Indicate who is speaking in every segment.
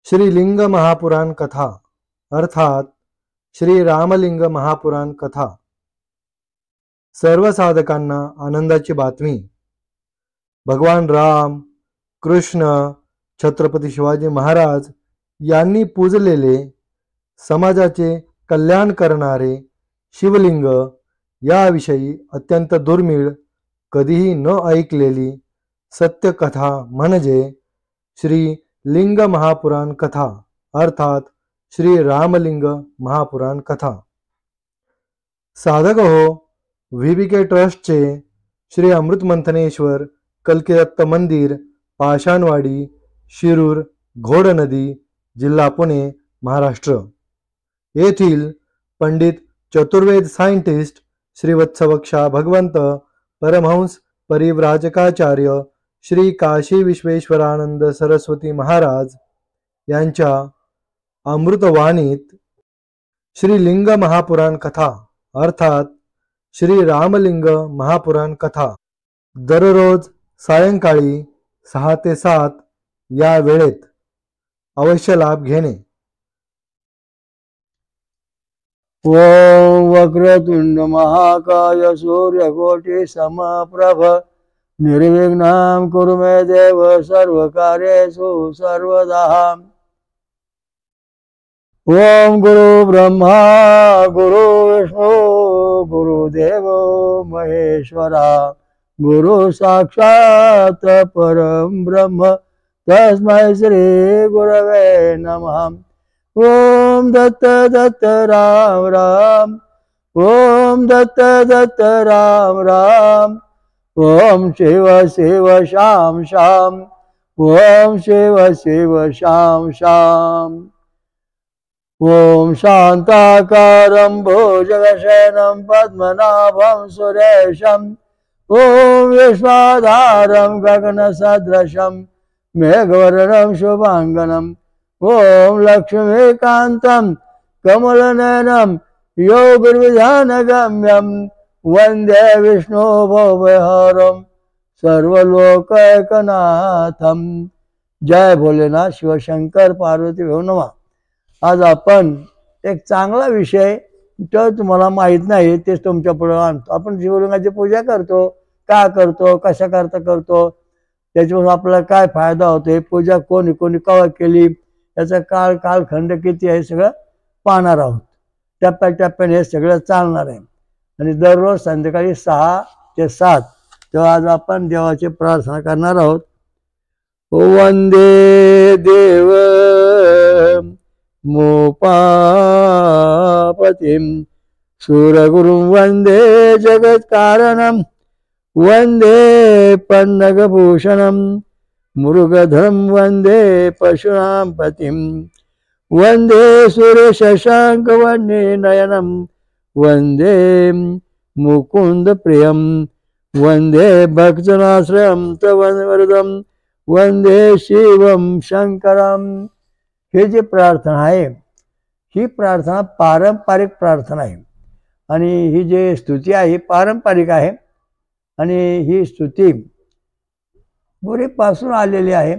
Speaker 1: श्री लिंग महापुराण कथा अर्थात श्री रामलिंग महापुराण कथा। सर्व साधकांना आनंदाची बातमी। भगवान राम, कृष्ण, छत्रपती शिवाजी महाराज यांनी पूजलेले समाजाचे कल्याण करणारे शिवलिंग याविषयी अत्यंत दुर्मिळ, कधीही न ऐकलेली सत्य कथा म्हणजे श्री लिंग महापुराण कथा अर्थात श्री रामलिंग महापुराण कथा। साधक हो, VBK ट्रस्टचे श्री अमृत मंथनेश्वर कल्किदत्त मंदिर, पाषाणवाडी, शिरूर, घोडनदी, जिल्हा पुणे, महाराष्ट्र येथील पंडित चतुर्वेद सायंटिस्ट श्री वत्सवक्षा भगवंत परमहंस परिव्राजकाचार्य श्री काशी विश्वेश्वरानंद सरस्वती महाराज यांच्या अमृतवाणीत श्री लिंग महापुराण कथा अर्थात श्री रामलिंग महापुराण कथा दररोज सायंकाळी 6 ते 7 या वेळेत अवश्य लाभ घेणे।
Speaker 2: ओम वक्रतुंड महाकाय सूर्यकोटि समप्रभ निर्विघ्नं कुरु मे देव सर्वकार्येषु सर्वदा। ओम गुरु ब्रह्मा गुरु विष्णु गुरुदेव महेश्वरा गुरु साक्षात् परम ब्रह्म तस्मै श्री गुरवे नमः। ओम दत्त दत्त राम राम, ओम दत्त दत्त राम राम, ओम शिव शिव शाम शाम, ओम शिव शिव शाम शाम। ओम शांताकारं भुजगशयनं पद्मनाभं सुरेशं, ओम विश्वाधारं गगनसदृशं मेघवर्णं शुभांगनं, ओम लक्ष्मीकांतं कमलनयनं योगिर्विधानगम्यं वंदे विष्णु भवहरं सर्वलोकैकनाथं। जय भोलेनाथ, शिवशंकर पार्वती भो नमः। आज आपण एक चांगला विषय तो तुम्हाला माहित नाही तेच तुमच्या पुढे आणतो। आपण शिवलिंगाची पूजा करतो, का करतो, कशा करता करतो, त्याच्यामुळे आपल्याला काय फायदा होतो, पूजा कोणी कोणी केव्हा केली, याचा कालखंड किती आहे सगळं पाहणार आहोत। टप्प्याटप्प्याने हे सगळं चालणार आहे आणि दररोज संध्याकाळी 6 ते 7 तेव्हा आज आपण देवाची प्रार्थना करणार आहोत। वंदे देव मोपापतिं सूरगुरुं वंदे जगत्कारणं, वंदे पन्नगभूषणं मृगधरं वंदे पशूनां पतिं, वंदे सूर्यशशाङ्कवर्णनयनं वंदे मुकुंद प्रियं, वंदे भक्तजनाश्रयं तव वरदं, वंदे शिवं शंकरं। हे जे प्रार्थना आहे ही प्रार्थना पारंपरिक प्रार्थना आहे आणि ही जे स्तुती आहे ही पारंपरिक आहे आणि ही स्तुती पूर्वीपासून आलेली आहे।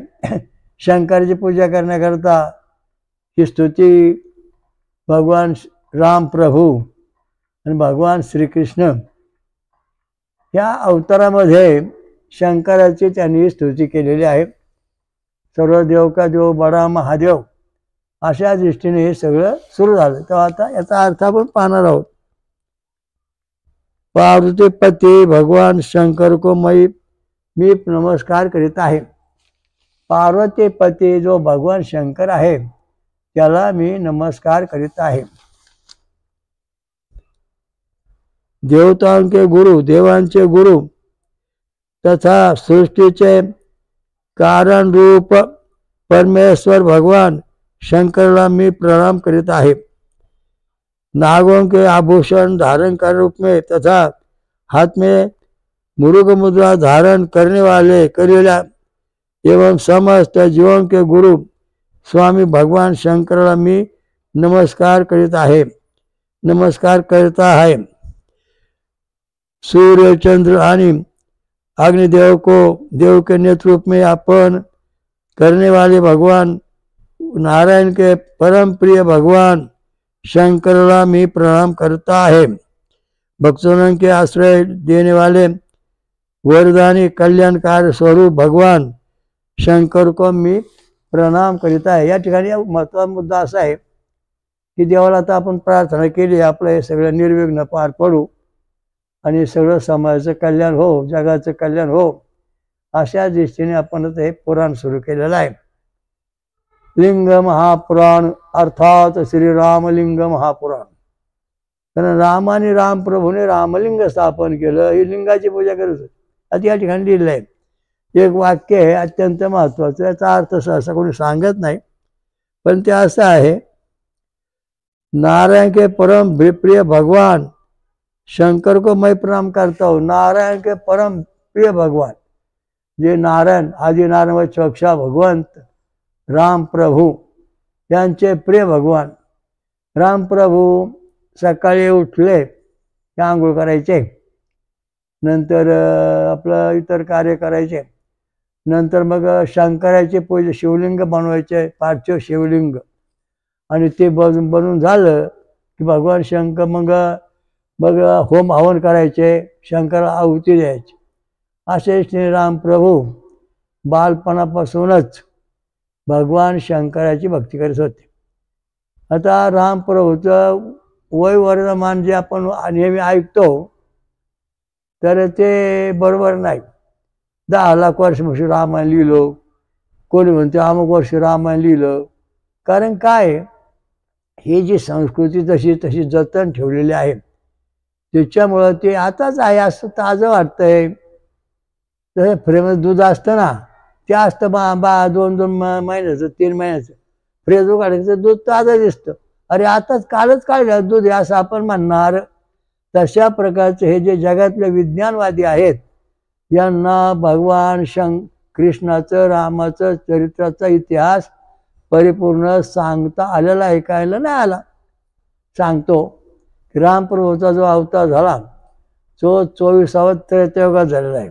Speaker 2: शंकराची पूजा करण्याकरता ही स्तुती भगवान राम प्रभू आणि भगवान श्रीकृष्ण या अवतारामध्ये शंकराची त्यांनी स्तुती केलेली आहे। सर्व देव का देव बडा महादेव अशा दृष्टीने हे सगळं सुरू झालं। तेव्हा आता याचा अर्थ आपण पाहणार आहोत। पार्वती पती भगवान शंकर को मी नमस्कार करीत आहे। पार्वती पती जो भगवान शंकर आहे त्याला मी नमस्कार करीत आहे। देवतांचे गुरु, देवांचे गुरु तथा सृष्टीचे कारण रूप परमेश्वर भगवान शंकरला मी प्रणाम करीत आहे। नागों के आभूषण धारण कर रूप में तथा हाथ में मुरुग मुद्रा धारण करने वाले करेला एवं समस्त जीवों के गुरु स्वामी भगवान शंकरला मी नमस्कार करीत आहे, नमस्कार करता है। सूर्य चंद्र आणि अग्निदेव को देव के नेतृत्व में अपन करने वाले भगवान नारायण के परम प्रिय भगवान शंकरला मी प्रणाम करता है। भक्तों के आश्रय देने वाले वरदानी कल्याणकार स्वरूप भगवान शंकर को मी प्रणाम करीत आहे। या ठिकाणी महत्त्वाचा मुद्दा असा आहे की देवाला आता आपण प्रार्थना केली, आपलं हे सगळं निर्विघ्न पार पडू आणि सगळं समाजाचं कल्याण हो, जगाचं कल्याण हो, अशा दृष्टीने आपण हे पुराण सुरू केलेलं आहे। लिंग महापुराण अर्थात श्री रामलिंग महापुराण। कारण रामाने रामप्रभूने रामलिंग स्थापन केलं, ही लिंगाची पूजा करत होती। आता या ठिकाणी लिहिलं आहे एक वाक्य आहे अत्यंत महत्त्वाचं, याचा अर्थ सहसा कोणी सांगत नाही, पण ते असं आहे, नारायण के परम प्रिय भगवान शंकर को मैं प्रणाम करता हूँ। नारायण के परम प्रिय भगवान जे नारायण आदि नारायण व चक्षा भगवंत राम प्रभू यांचे प्रिय भगवान। राम प्रभू सकाळी उठले की आंघोळ करायचे, नंतर आपलं इतर कार्य करायचे, नंतर मग शंकराचे पूजा शिवलिंग बनवायचे, पार्थिव शिवलिंग, आणि ते बनवून झालं की भगवान शंकर मग होम हवन करायचे, शंकराला आहुती द्यायची। असे श्रीराम प्रभू बालपणापासूनच भगवान शंकराची भक्ती करत होते। आता रामप्रभूचं वय वर्धमान जे आपण नेहमी ऐकतो तर ते बरोबर नाही। 10 लाख वर्षापासून रामायण लिहिलं, कोणी म्हणते अमुक वर्ष रामायण लिहिलं। कारण काय, ही जी संस्कृती तशी जतन ठेवलेली आहे, त्याच्यामुळं ते आताच आहे असं ताजं वाटतंय। जसं फ्रेमचं दूध असतं ना, ते असतं 2 महिन्याचं 3 महिन्याचं, फ्रेज काढायचं दूध ताजं दिसतं, अरे आताच कालच काढलं दूध आहे असं आपण म्हणणार। तशा प्रकारचे हे जे जगातले विज्ञानवादी आहेत, यांना भगवान कृष्णाचं रामाचं चरित्राचा इतिहास परिपूर्ण सांगता आलेला ऐकायला नाही आला। सांगतो रामप्रभूचा जो अवतार झाला तो 24व्या त्रेतायुगात झालेला आहे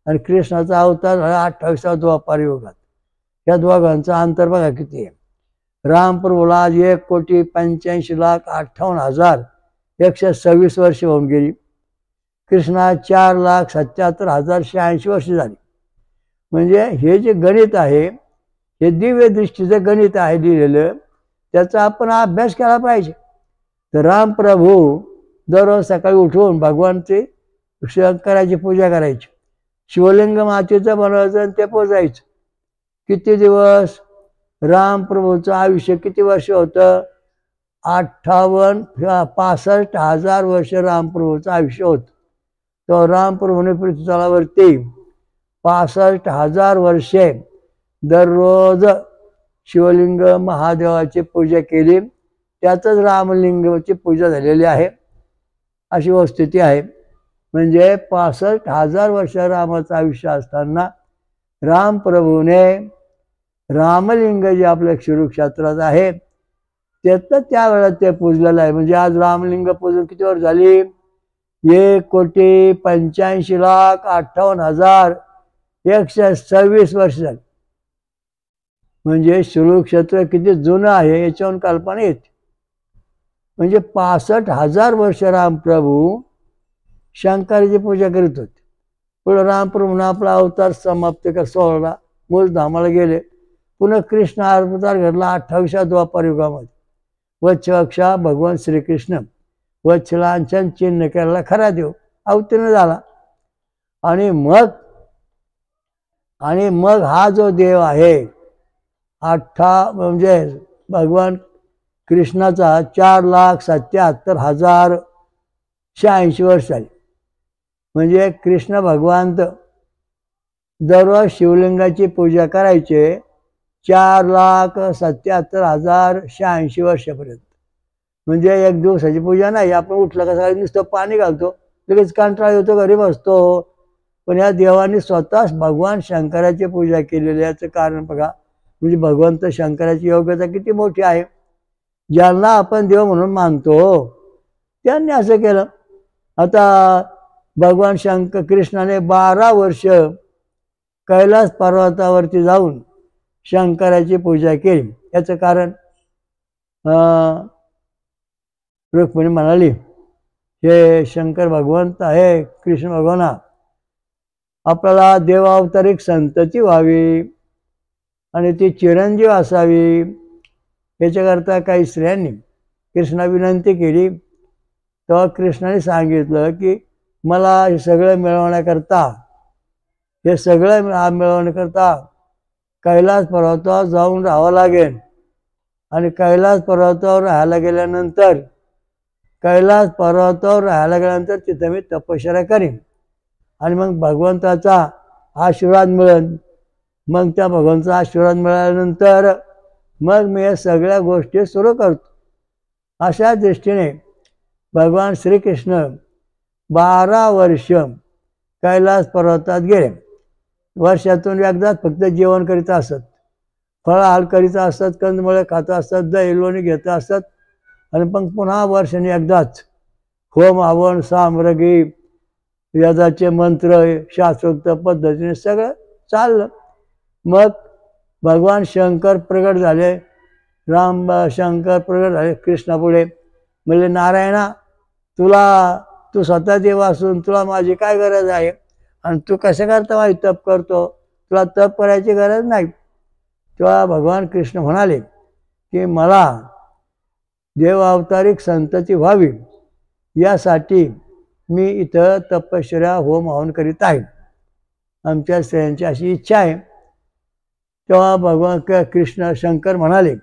Speaker 2: आणि कृष्णाचा अवतार झाला 28व्या द्वापार युगात। या दोघांचा अंतर बघा किती आहे। रामप्रभूला आज 1,85,58,126 वर्ष होऊन गेली, कृष्णा 4,77,086 वर्ष झाली। म्हणजे हे जे गणित आहे, हे दिव्य दृष्टीचं गणित आहे लिहिलेलं, त्याचा आपण अभ्यास केला पाहिजे। तर रामप्रभू दररोज सकाळी उठून भगवानचे शंकराची पूजा करायची, शिवलिंग मातीचं बनवायचं आणि ते पोजायचं। किती दिवस, रामप्रभूचं आयुष्य किती वर्ष होतं, 65,000 वर्ष रामप्रभूचं आयुष्य होतं। तो रामप्रभूने पृथ्वीतलावरती 65,000 वर्षे दररोज शिवलिंग महादेवाची पूजा केली, त्यातच रामलिंगाची पूजा झालेली आहे, अशी वस्तुस्थिती आहे। म्हणजे 65,000 वर्ष रामाचं आयुष्य असताना रामप्रभूने रामलिंग जे आपल्या क्षीरक्षेत्रात आहे त्याचं त्यावेळेला ते पूजलेलं आहे। म्हणजे आज रामलिंग पूजन किती वर्ष झाली, 1,85,58,126 वर्ष झाली। म्हणजे शिवक्षेत्र किती जुनं आहे याच्यावरून कल्पना येते। म्हणजे 65,000 वर्ष रामप्रभू शंकराची पूजा करीत होते। पुढे रामप्रभूने आपला अवतार समाप्त सोहळा मूलधामाला गेले, पुन्हा कृष्ण अवतार घडला 28व्या द्वापार युगामध्ये। वत्सवक्षा भगवान श्रीकृष्ण वत्सलांचन चिन्ह केलेला खरा देव अवतीर्ण झाला, आणि मग हा जो देव आहे म्हणजे भगवान कृष्णाचा 4,77,086 वर्ष झाली। म्हणजे कृष्ण भगवान दररोज शिवलिंगाची पूजा करायचे 4,77,086 वर्षापर्यंत। म्हणजे एक दिवसाची पूजा नाही, आपण उठलं का सकाळी नुसतं पाणी घालतो, लगेच कंटाळा येतो, घरी बसतो, पण या देवाने स्वतःच भगवान शंकराची पूजा केलेली याचं कारण बघा। म्हणजे भगवंत शंकराची योग्यता किती मोठी आहे, ज्यांना आपण देव म्हणून मानतो त्यांनी असं केलं। आता भगवान कृष्णाने 12 वर्ष कैलास पर्वतावरती जाऊन शंकराची पूजा केली. याचं कारण रुक्मिणी म्हणाली, हे शंकर भगवंत आहे, कृष्ण भगवाना, आपल्याला देवावतारिक संतती व्हावी आणि ती चिरंजीव असावी, याच्याकरता काही स्त्रियांनी कृष्णा विनंती केली. तेव्हा कृष्णाने सांगितलं की मला हे सगळं मिळवण्याकरता कैलास पर्वतावर जाऊन राहावं लागेल. आणि कैलास पर्वतावर राहायला गेल्यानंतर तिथं मी तपश्चर्या करीन आणि मग भगवंताचा आशीर्वाद मिळेल. मग त्या भगवंताचा आशीर्वाद मिळाल्यानंतर मग मी या सगळ्या गोष्टी सुरू करतो. अशा दृष्टीने भगवान श्रीकृष्ण 12 वर्ष कैलास पर्वतात गेले. वर्षातून एकदाच फक्त जेवण करीत असत, फळाहार करीत असत, कंदमुळे खात असत, दही लोणी घेत असत आणि मग पुन्हा वर्षाने एकदाच होम हवन साम्रागी वेदाचे मंत्र शास्त्रोक्त पद्धतीने सगळं चाललं. मग भगवान शंकर प्रगट झाले, शंकर प्रगट झाले कृष्णापुढे. म्हणजे नारायणा, तू स्वतः देव असून तुला माझी काय गरज आहे आणि तू कसं करता माझी तप करतो, तुला तप करायची गरज नाही. तेव्हा भगवान कृष्ण म्हणाले की मला देव अवतारिक संतती व्हावी यासाठी मी इथं तपश्चर्या होम हवन करीत आहे, आमच्या स्त्रियांची अशी इच्छा आहे. तेव्हा भगवान कृष्ण शंकर म्हणाले,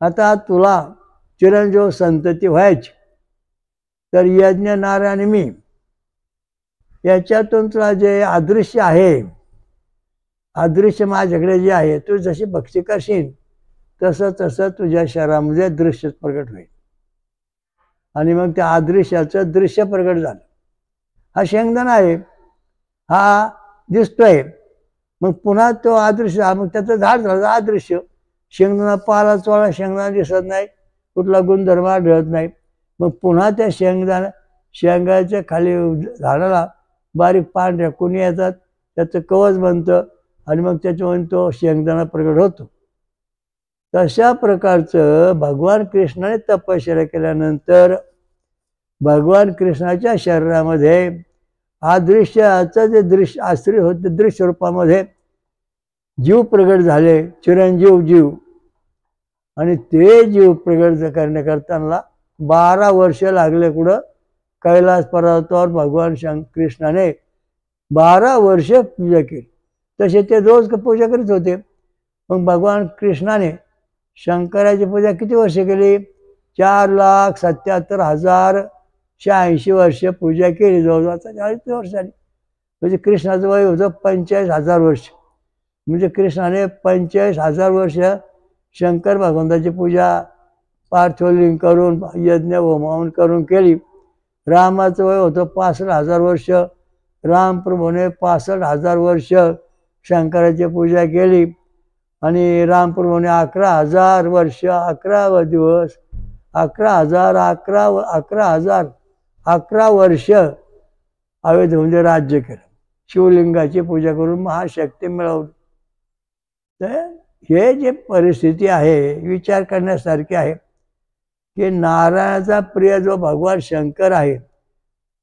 Speaker 2: आता तुला चिरंजीव संतती व्हायची तर यज्ञ नारायण मी याच्यातून तुला जे अदृश्य आहे, अदृश्य माझ्याकडे जे आहे, तू जशी भक्ती करशील तसं तसं तुझ्या शरीरामध्ये दृश्य प्रगट होईल. आणि मग त्या अदृश्याचं दृश्य प्रगट झालं. हा शेंगदाणा आहे, हा दिसतोय, मग पुन्हा तो अदृश्य, मग त्याचं झाड झालं अदृश्य. शेंगदाणा पाला चोळा शेंगदाणा दिसत नाही, कुठला गुणधर्म आढळत नाही. मग पुन्हा त्या शेंगाच्या खाली झाडाला बारीक पांढऱ्या कुणी येतात, त्याचं कवच बनतं आणि मग त्याच्यामध्ये तो शेंगदाणा प्रगट होतो. तशा प्रकारचं भगवान कृष्णाने तपश्चर्या केल्यानंतर भगवान कृष्णाच्या शरीरामध्ये अदृश्याचं जे दृश्य आश्रय होते, दृश्य रूपामध्ये जीव प्रगट झाले, चिरंजीव जीव. आणि ते जीव प्रगट करण्याकरता 12 वर्ष लागले. कुठं? कैलास पर्वतावर भगवान कृष्णाने 12 वर्ष पूजा केली. तसे ते रोज पूजा करीत होते. मग भगवान कृष्णाने शंकराची पूजा किती वर्ष केली? 4,77,086 वर्ष पूजा केली. जवळजवळ आता 40 वर्ष झाली. म्हणजे कृष्णाचं वय होतं 45,000 वर्ष. म्हणजे कृष्णाने 45,000 वर्ष शंकर भगवंताची पूजा पार्थलिंग करून यज्ञ होम करून केली. रामाचं वय होतं 65,000 वर्ष. रामप्रभूने 65,000 वर्ष शंकराची पूजा केली. आणि रामप्रभूने 11,000 वर्ष 11 दिवस 11 वर्ष अयोध्येमध्ये राज्य केलं. शिवलिंगाची पूजा करून महाशक्ती मिळवली. तर हे जे परिस्थिती आहे विचार करण्यासारखी आहे की नारायणाचा प्रिय जो भगवान शंकर आहे,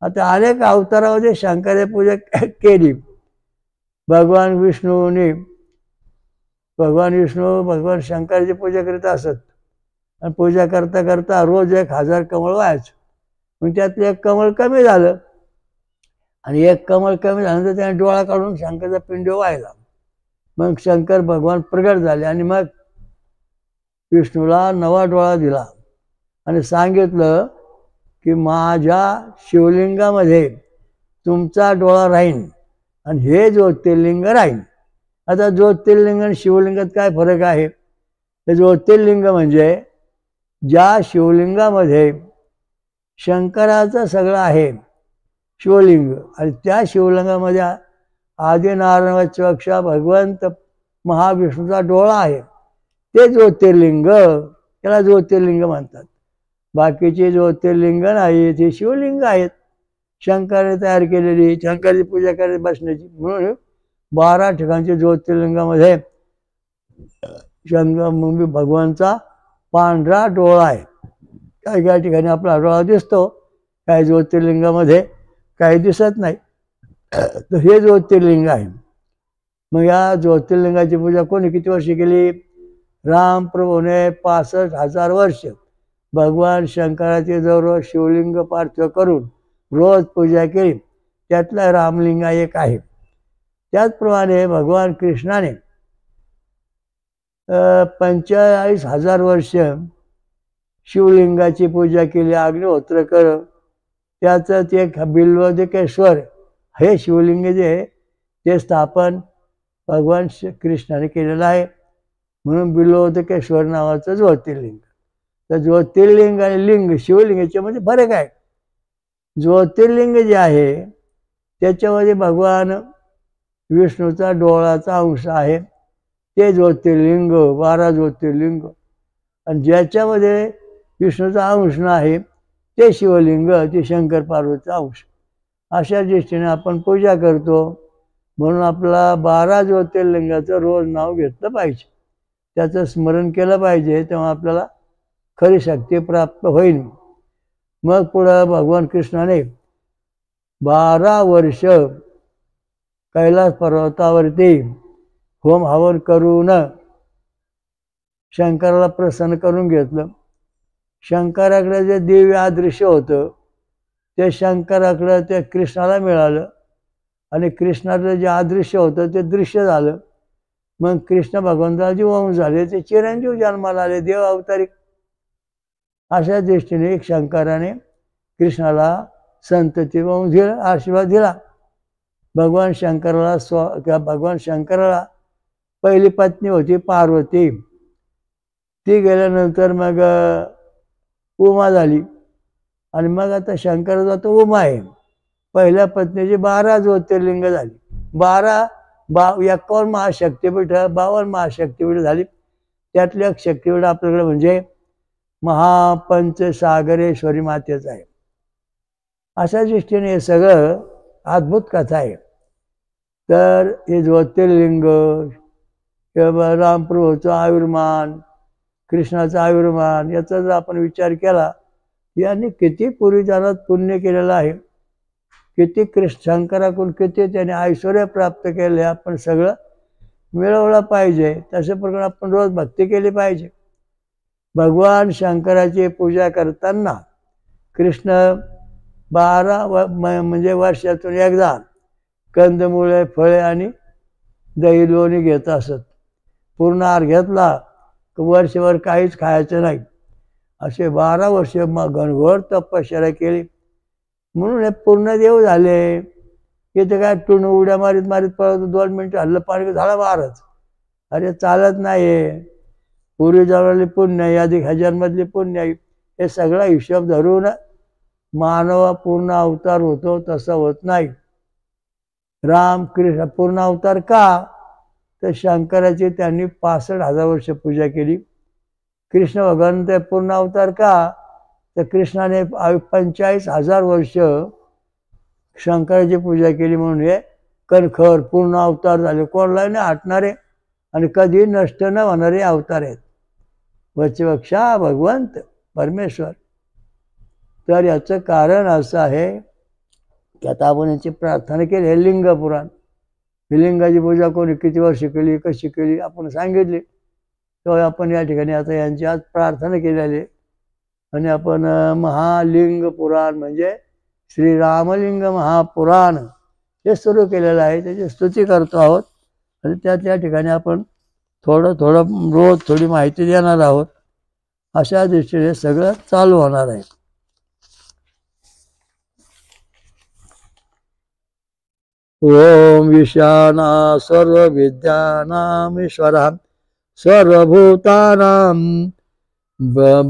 Speaker 2: आता अनेक अवतारामध्ये शंकराची पूजा केली. भगवान भगवान शंकराची पूजा करीत असत. आणि पूजा करता करता रोज 1000 कमळ व्हायचं. मग त्यातलं एक कमळ कमी झालं आणि एक कमळ कमी झाल्यानंतर त्याने डोळा काढून शंकराचा पिंड व्हायला. मग शंकर भगवान प्रगट झाले आणि मग विष्णूला नवा डोळा दिला आणि सांगितलं की माझ्या शिवलिंगामध्ये तुमचा डोळा राहील आणि हे ज्योतिर्लिंग राहील. आता ज्योतिर्लिंग आणि शिवलिंगात काय फरक आहे? हे ज्योतिर्लिंग म्हणजे ज्या शिवलिंगामध्ये शंकराचं सगळं आहे शिवलिंग, आणि त्या शिवलिंगामध्ये आदिनारायणापेक्षा भगवंत महाविष्णूचा डोळा आहे, ते ज्योतिर्लिंग. त्याला ज्योतिर्लिंग म्हणतात. बाकीचे ज्योतिर्लिंग नाही, ते शिवलिंग आहेत शंकराने तयार केलेली, शंकराची पूजा करायची बसण्याची. म्हणून 12 ठिकाणच्या ज्योतिर्लिंगामध्ये मग भगवानचा पांढरा डोळा आहे. काही काही ठिकाणी आपला डोळा दिसतो, काही ज्योतिर्लिंगामध्ये काही दिसत नाही. तर हे ज्योतिर्लिंग आहे. मग या ज्योतिर्लिंगाची पूजा कोणी किती वर्षी केली? रामप्रभूने 65,000 वर्ष भगवान शंकराचे जवळ शिवलिंग पार्थिव करून रोज पूजा केली. त्यातला रामलिंग एक आहे. त्याचप्रमाणे भगवान कृष्णाने 45,000 वर्ष शिवलिंगाची पूजा केली. अग्निहोत्र कर त्याचं ते बिल्वदेकेश्वर हे शिवलिंग जे आहे ते स्थापन भगवान कृष्णाने केलेलं आहे. म्हणून बिल्वदेकेश्वर नावाचं ज्योतिर्लिंग. तर ज्योतिर्लिंग आणि लिंग शिवलिंग याच्यामध्ये फरक आहे. ज्योतिर्लिंग जे आहे त्याच्यामध्ये भगवान विष्णूचा डोळाचा अंश आहे, ते ज्योतिर्लिंग 12 ज्योतिर्लिंग. आणि ज्याच्यामध्ये विष्णूचा अंश नाही ते शिवलिंग, ते शंकर पार्वतीचा अंश. अशा दृष्टीने आपण पूजा करतो. म्हणून आपला 12 ज्योतिर्लिंगाचं रोज नाव घेतलं पाहिजे, त्याचं स्मरण केलं पाहिजे, तेव्हा आपल्याला खरी शक्ती प्राप्त होईल. मग पुढं भगवान कृष्णाने 12 वर्ष कैलास पर्वतावरती होम हवन करून शंकराला प्रसन्न करून घेतलं. शंकराकडे जे दिव्य अदृश्य होतं ते शंकराकडे ते कृष्णाला मिळालं आणि कृष्णाचं जे अदृश्य होतं ते दृश्य झालं. मग कृष्ण भगवंताचे वंश झाले, ते चिरंजीव जन्माला आले, देव अवतारिक. अशा दृष्टीने शंकराने कृष्णाला संतती वंश दिला, आशीर्वाद दिला. भगवान शंकराला पहिली पत्नी होती पार्वती. ती गेल्यानंतर मग उमा झाली आणि मग आता शंकराचा तो उमा आहे. पहिल्या पत्नीची 12 ज्योतिर्लिंग झाली, 51 महाशक्तिपीठ, 52 महाशक्तिपीठ झाली. त्यातली एक शक्तिपीठ आपल्याकडे म्हणजे महापंचसागरेश्वरी मातेचं आहे. अशा दृष्टीने हे सगळं अद्भुत कथा आहे. तर हे ज्योतिर्लिंग किंवा रामप्रभूचं आयुर्मान, कृष्णाचा आयुर्मान याचा जर आपण विचार केला, यांनी किती पूर्वीजानात पुण्य केलेलं आहे, किती शंकराकडून किती त्याने ऐश्वर्य प्राप्त केले, आपण सगळं मिळवलं पाहिजे. तशा प्रकारे आपण रोज भक्ती केली पाहिजे. भगवान शंकराची पूजा करताना कृष्ण 12 म्हणजे वर्षातून एकदा कंदमुळे, फळे आणि दही लोणी घेत असत. पूर्ण आहार घेतला वर्षभर काहीच खायचं नाही. असे 12 वर्ष मग घनघोर तपश्चर्या केली. म्हणून हे पूर्ण देव झाले. इथे काय टुण उड्या मारीत मारीत पळत 2 मिनिटं हल्लं पाणी झाला महाराज. अरे चालत नाही. पूर्वी जवळली पुण्य आहे, अधिक हजारमधली पुण्य आहे, हे सगळा हिशोब धरून मानव पूर्ण अवतार होतो, तसं होत नाही. रामकृष्ण पूर्ण अवतार का? तर शंकराची त्यांनी 65,000 वर्ष पूजा केली. कृष्ण भगवान ते पूर्ण अवतार का? तर कृष्णाने 45,000 वर्ष शंकराची पूजा केली. म्हणून हे कणखर पूर्ण अवतार झाले. कोणाला नाही हटणारे आणि कधी नष्ट न होणारे अवतार आहेत. वचवक्षा भगवंत परमेश्वर. तर याचं कारण असं आहे की आता आपण याची प्रार्थना केली. हे लिंग पुराण, ही लिंगाची पूजा कोणी किती वर्ष केली, कशी केली आपण सांगितली. तेव्हा आपण या ठिकाणी आता यांची आज प्रार्थना केलेली. आणि आपण महालिंग पुराण म्हणजे श्री रामलिंग महापुराण हे सुरू केलेलं आहे, त्याची स्तुती करतो आहोत. आणि त्या ठिकाणी आपण थोडं रोज थोडी माहिती देणार आहोत. अशा दृष्टीने सगळं चालू होणार आहे. ओम ईशाना सर्व विद्यानाम ईश्वरः सर्वभूतानां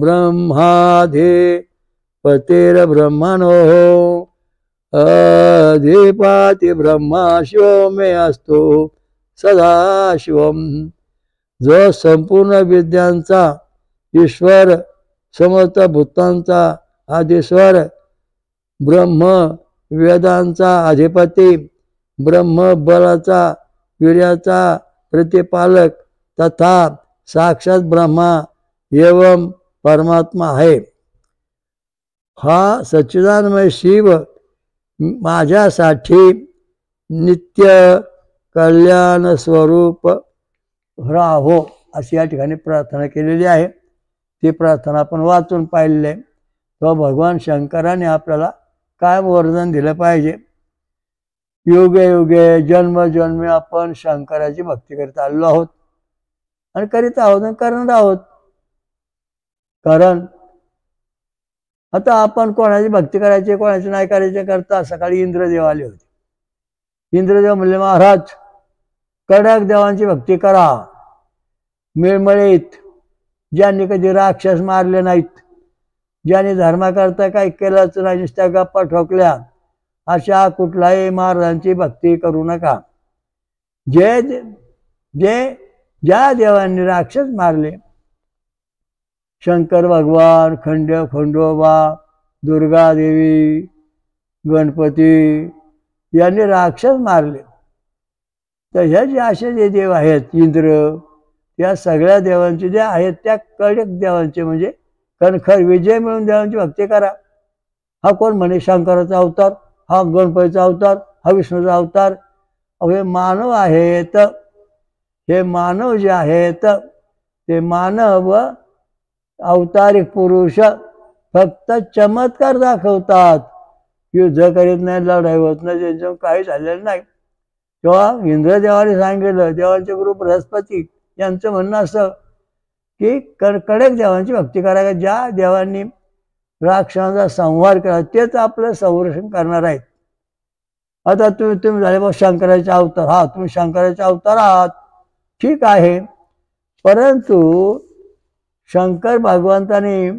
Speaker 2: ब्रह्माधिपतिर्ब्रह्मणो अधिपति ब्रह्मा शिवो मे अस्तु सदाशिवम. जो संपूर्ण विद्यांचा ईश्वर, समस्त भूतांचा आदिस्वर, ब्रह्म वेदांचा अधिपती, ब्रह्म बलाचा वीर्याचा प्रतिपालक, तथा साक्षात ब्रह्मा एवं परमात्मा आहे. हा सच्चिदानमय शिव माझ्यासाठी नित्य कल्याण स्वरूप राहो अशी या ठिकाणी प्रार्थना केलेली आहे. ती प्रार्थना आपण वाचून पाहिलेली आहे. तो भगवान शंकराने आपल्याला काय वरदान दिलं पाहिजे. युगे युगे जन्मजन्मी आपण शंकराची भक्ती करीत आलेलो आहोत आणि करीत आहोत आणि करणार आहोत. कारण आता आपण कोणाची भक्ती करायची कोणाची नाही करायची करता सकाळी इंद्रदेव आले होते. इंद्रदेव म्हणले, महाराज कडक देवांची भक्ती करा, मिळमळीत, ज्यांनी कधी राक्षस मारले नाहीत, ज्यांनी धर्माकरता काही केलंच नाही, नुसत्या गप्पा ठोकल्या, अशा कुठल्याही महाराजांची भक्ती करू नका. ज्या देवांनी राक्षस मारले, शंकर भगवान, खंडोबा, दुर्गा देवी, गणपती यांनी राक्षस मारले, तर ह्या जे असे जे देव आहेत, इंद्र, त्या सगळ्या देवांचे जे आहेत त्या कडक देवांचे म्हणजे कणखर विजय मिळून देवांची भक्ती करा. हा कोण म्हणे शंकराचा अवतार, हा गणपतीचा अवतार, हा विष्णूचा अवतार. हे मानव आहेत. हे मानव जे आहेत ते मानव अवतारिक पुरुष फक्त चमत्कार दाखवतात. युद्ध करीत नाही, लढाई होत नाही, त्यांच्यावर काही झालेलं नाही. तेव्हा इंद्रदेवाने सांगितलं, देवांचे गुरु बृहस्पती यांचं म्हणणं असं की कडक देवांची भक्ती करा. ज्या देवांनी राक्षसांचा संहार केला तेच आपलं संरक्षण करणार आहेत. आता तुम्ही झाले बघ शंकराचे अवतार, हा तुम्ही शंकराचे अवतार आहात, ठीक आहे. परंतु शंकर भगवंताने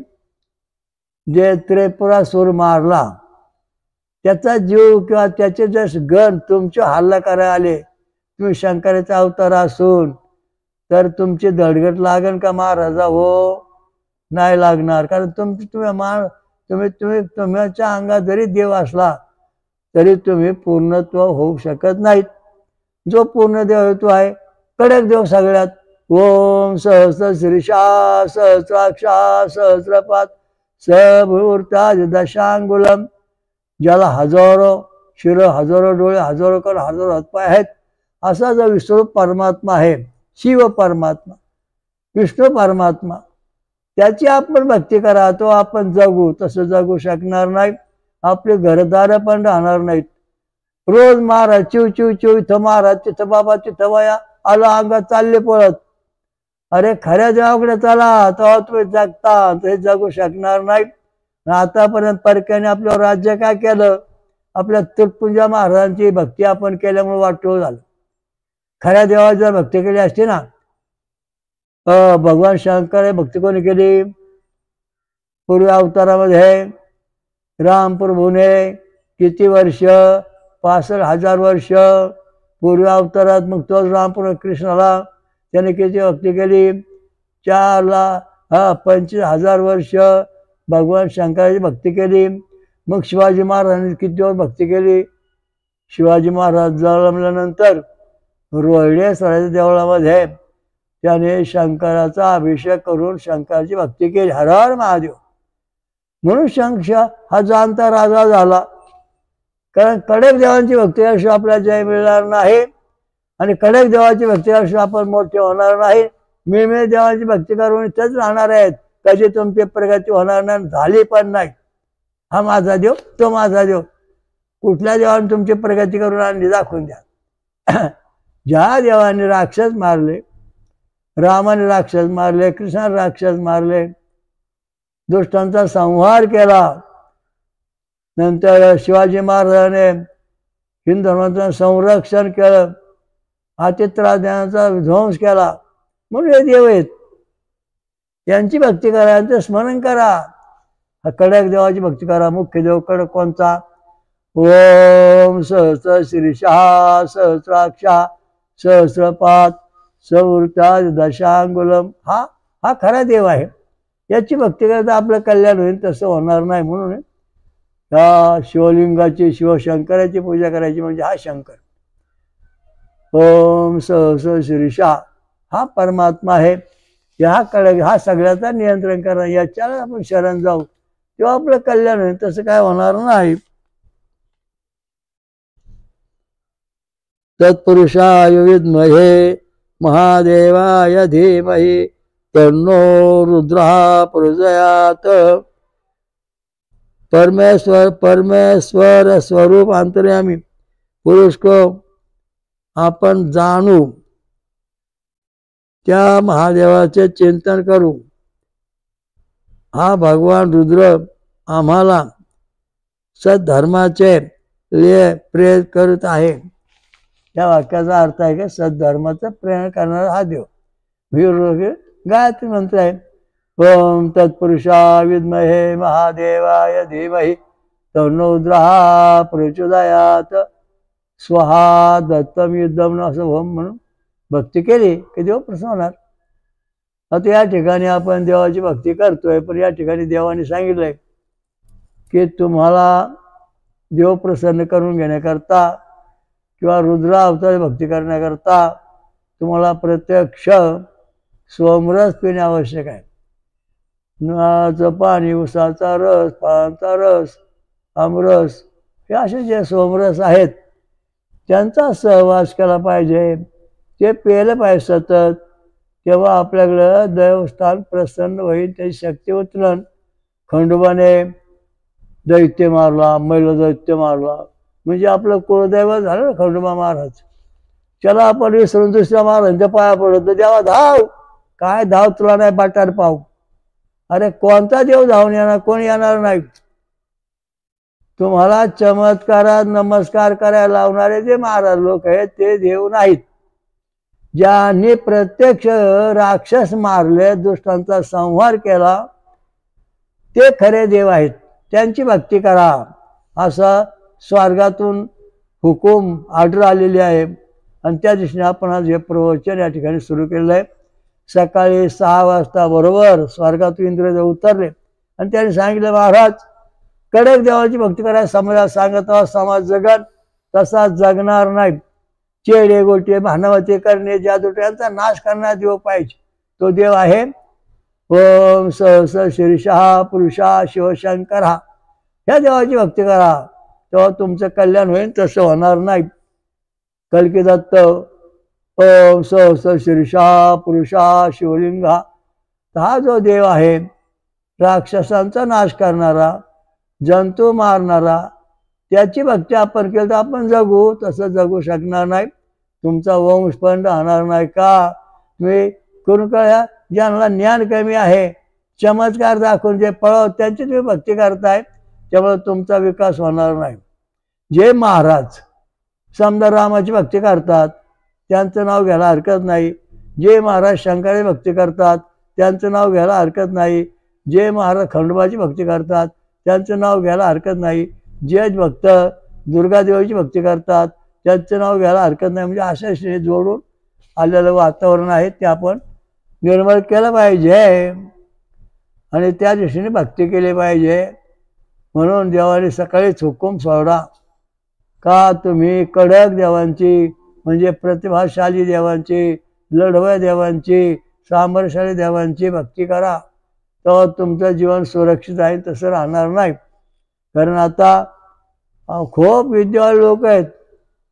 Speaker 2: जे त्रिपुरासूर मारला त्याचा जीव किंवा त्याचे जर गण तुमच्या हल्ला करायला आले, तुम्ही शंकराचा अवतार असून तर तुमची धडगट लागेल का महाराजा? हो, नाही लागणार. कारण तुमच्या अंगात जरी देव असला तरी तुम्ही पूर्णत्व होऊ शकत नाहीत. जो पूर्ण देव तो आहे कडक देव सगळ्यात. ओम सहस्र शीर्षा सहस्राक्षा सहस्रपात सभूर्ता दशांगुलम, ज्याला हजारो शिर, हजारो डोळे, हजारो कर, हजारो हातपाय आहेत, असा जो विश्वरूप परमात्मा आहे, शिव परमात्मा, विष्णू परमात्मा, त्याची आपण भक्ती करा. तो आपण जगू तसं जगू शकणार नाही. आपले घरदार पण राहणार नाहीत. रोज महाराज चिव चिव चिव, इथं महाराज, तिथं बाबा, तिथं वया, आला अंगात चालले पळत. अरे खऱ्या देवाकडे चला, तेव्हा तुम्ही जगता, ते जगू शकणार नाही. आतापर्यंत परक्याने आपल्यावर राज्य काय केलं? आपल्या तुटपुंजा महाराजांची भक्ती आपण केल्यामुळे वाटोळ झालं. खऱ्या देवाची जर भक्ती केली असती ना, भगवान शंकर भक्ती कोणी केली? पूर्वी अवतारामध्ये राम प्रभूने किती वर्ष? 65,000 वर्ष पूर्वी अवतारात. मग तोच रामप्रभू कृष्णाला त्याने किती भक्ती केली? 4,25,000 वर्ष भगवान शंकराची भक्ती केली. मग शिवाजी महाराजांनी किती दिवस भक्ती केली? शिवाजी महाराज जन्मल्यानंतर रोहिडेश्वराच्या देवळामध्ये त्याने शंकराचा अभिषेक करून शंकराची भक्ती केली. हर हर महादेव म्हणून शंख हा जाणता राजा झाला. कारण कडक देवांची भक्ती केल्याशिवाय आपल्याला जय मिळणार नाही आणि कडक देवाची भक्ती केल्याशिवाय आपण मोठे होणार नाही. मिळमिळ देवांची भक्ती करून इथेच राहणार आहेत. कधी तुमची प्रगती होणार नाही, झाली पण नाही. हा माझा देव, तो माझा देव. कुठल्या देवाने तुमची प्रगती करून आणली दाखवून द्या. ज्या देवाने राक्षस मारले, रामाने राक्षस मारले, कृष्णाने राक्षस मारले, दुष्टांचा संहार केला, नंतर शिवाजी महाराजांनी हिंदू धर्माचं संरक्षण केलं, आतिथ्यराजांचा ध्वंस केला, म्हणून हे देव आहेत. यांची भक्ती करा, यांचं स्मरण करा. कडक देवाची भक्ती करा. मुख्य देव कडक कोणता? ओम सहस्र शीर्षा सहस्राक्षा सहस्रपात सवृता दशांगुलम. हा खरा देव आहे. याची भक्ती करता आपलं कल्याण होईल. तसं होणार नाही. म्हणून या शिवलिंगाची, शिवशंकराची पूजा करायची म्हणजे हा शंकर. ओम सहस्र शीर्षा हा परमात्मा आहे. हा सगळ्याचा नियंत्रण करा, याच्याला आपण शरण जाऊ तेव्हा आपलं कल्याण होईल. तसं काय होणार नाही. तत्पुरुषाय विद्महे महादेवाय धीमहि तन्नो रुद्रः प्रचोदयात्. परमेश्वर स्वरूप अंतर्यामी पुरुष को आपण जाणू, त्या महादेवाचे चिंतन करू. हा भगवान रुद्र आम्हाला सद्धर्माचे लिए प्रेरित करत आहे. या वाक्याचा अर्थ आहे की सद्धर्माचं प्रेरणा करणारा हा देव. गायत्री मंत्र आहे. ओम तत्पुरुषा विद्महे महादेवाय धीमहि तन्नो रुद्रः प्रचोदयात्. स्वहा दत्तम युद्धम असं ओम म्हणून भक्ती केली की देव प्रसन्न होणार. आता या ठिकाणी आपण देवाची भक्ती करतोय, पण या ठिकाणी देवाने सांगितलंय की तुम्हाला देव प्रसन्न करून घेण्याकरता किंवा रुद्र अवतारी भक्ती करण्याकरता तुम्हाला प्रत्यक्ष सोमरस पिणे आवश्यक आहे. नळाचं पाणी, उसाचा रस, फळांचा रस, आमरस, हे असे जे सोमरस आहेत त्यांचा सहवास केला पाहिजे. ते प्यायलं पाहिजे सतत. तेव्हा आपल्याकडं देवस्थान प्रसन्न होईल, त्याची शक्ती उचलन. खंडोबाने दैत्य मारला, मैल दैत्य मारला, म्हणजे आपलं कुलदैवत झालं ना खंडोबा महाराज. त्याला आपण विसरून दुसऱ्या महाराजांच्या पाया पडत, देवा धाव. काय धाव तुला नाही बाटार पाव. अरे कोणता देव धावून येणार? कोणी येणार नाही. तुम्हाला चमत्कारात नमस्कार करायला लावणारे जे महाराज लोक आहेत ते देव नाहीत. ज्यांनी प्रत्यक्ष राक्षस मारले, दुष्टांचा संहार केला, ते खरे देव आहेत. त्यांची भक्ती करा असा स्वर्गातून हुकूम ऑर्डर आलेली आहे. आणि त्या दिवशी आपण आज हे प्रवचन या ठिकाणी सुरू केलेलं आहे. सकाळी 6 वाजता बरोबर स्वर्गातून इंद्रदेव उतरले आणि त्यांनी सांगितलं, महाराज कडक देवाची भक्ती करायला समाजात सांगत आहोत. समाज जगन तसा जगणार नाही. चेडे गोटे भानावते करणे, जादूटोळ्यांचा नाश करणारा देव पाहिजे. तो देव आहे ओम सहस शीर्षा पुरुषा शिवशंकरा. ह्या देवाची भक्ती करा तेव्हा तुमचं कल्याण होईल. तसं होणार नाही. कल्की दत्त ओम सहस शीर्षा पुरुषा शिवलिंगा. हा जो देव आहे राक्षसांचा नाश करणारा, जंतू मारणारा, त्याची भक्ती आपण केली तर आपण जगू. तसं जगू शकणार नाही. तुमचा वंश पण राहणार नाही. का? तुम्ही करून कळ्या ज्यांना ज्ञान कमी आहे, चमत्कार दाखवून जे पळव त्यांची तुम्ही भक्ती करताय, त्यामुळे तुमचा विकास होणार नाही. जे महाराज समजा रामाची भक्ती करतात त्यांचं नाव घ्यायला हरकत नाही. जे महाराज शंकराची भक्ती करतात त्यांचं नाव घ्यायला हरकत नाही. जे महाराज खंडोबाची भक्ती करतात त्यांचं नाव घ्यायला हरकत नाही. जे भक्त दुर्गादेवीची भक्ती करतात त्यांचं नाव घ्यायला हरकत नाही. म्हणजे अशा जोडून आलेलं वातावरण आहे ते आपण निर्मळ केलं पाहिजे आणि त्या दिशेने भक्ती केली पाहिजे. म्हणून देवाने सकाळीच हुकूम सोडा का तुम्ही कडक देवांची म्हणजे प्रतिभाशाली देवांची, लढव्या देवांची, सामर्थ्यशाली देवांची भक्ती करा. तेव्हा तुमचं जीवन सुरक्षित आहे. तसं राहणार नाही. कारण आता खूप विद्वान लोक आहेत.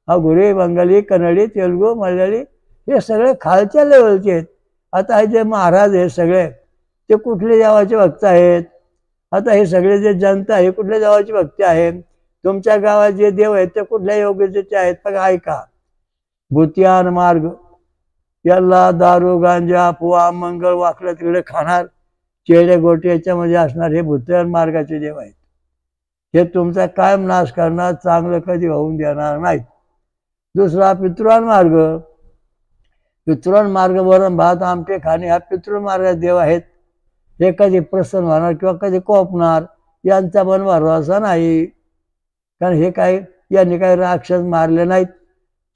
Speaker 2: गुरी, बंगाली, कन्नडी, तेलुगू, मल्याळी हे सगळे खालच्या लेवलचे आहेत. आता हे जे महाराज आहेत सगळे ते कुठले देवाचे भक्त आहेत? आता हे सगळे जे जनता आहे कुठल्या देवाची भक्ती आहे? तुमच्या गावात जे देव आहेत ते कुठल्या योग्यतेचे आहेत? बघा ऐका. भूतियान मार्ग याला दारू, गांजा, पुवा, मंगळ वाकडं तिकडे खाणार, चेडे गोटे याच्यामध्ये असणार हे भूतियान मार्गाचे देव आहेत. हे तुमचा कायम नाश करणार, चांगलं कधी होऊन देणार नाहीत. दुसरा पितृवान मार्ग. पितृवान मार्ग वरण भात आमटे खाणे हा पितृमार्गाचे देव आहेत. हे कधी प्रसन्न होणार किंवा कधी कोपणार यांचा पण भरवसा नाही. कारण हे काही यांनी काही राक्षस मारले नाहीत.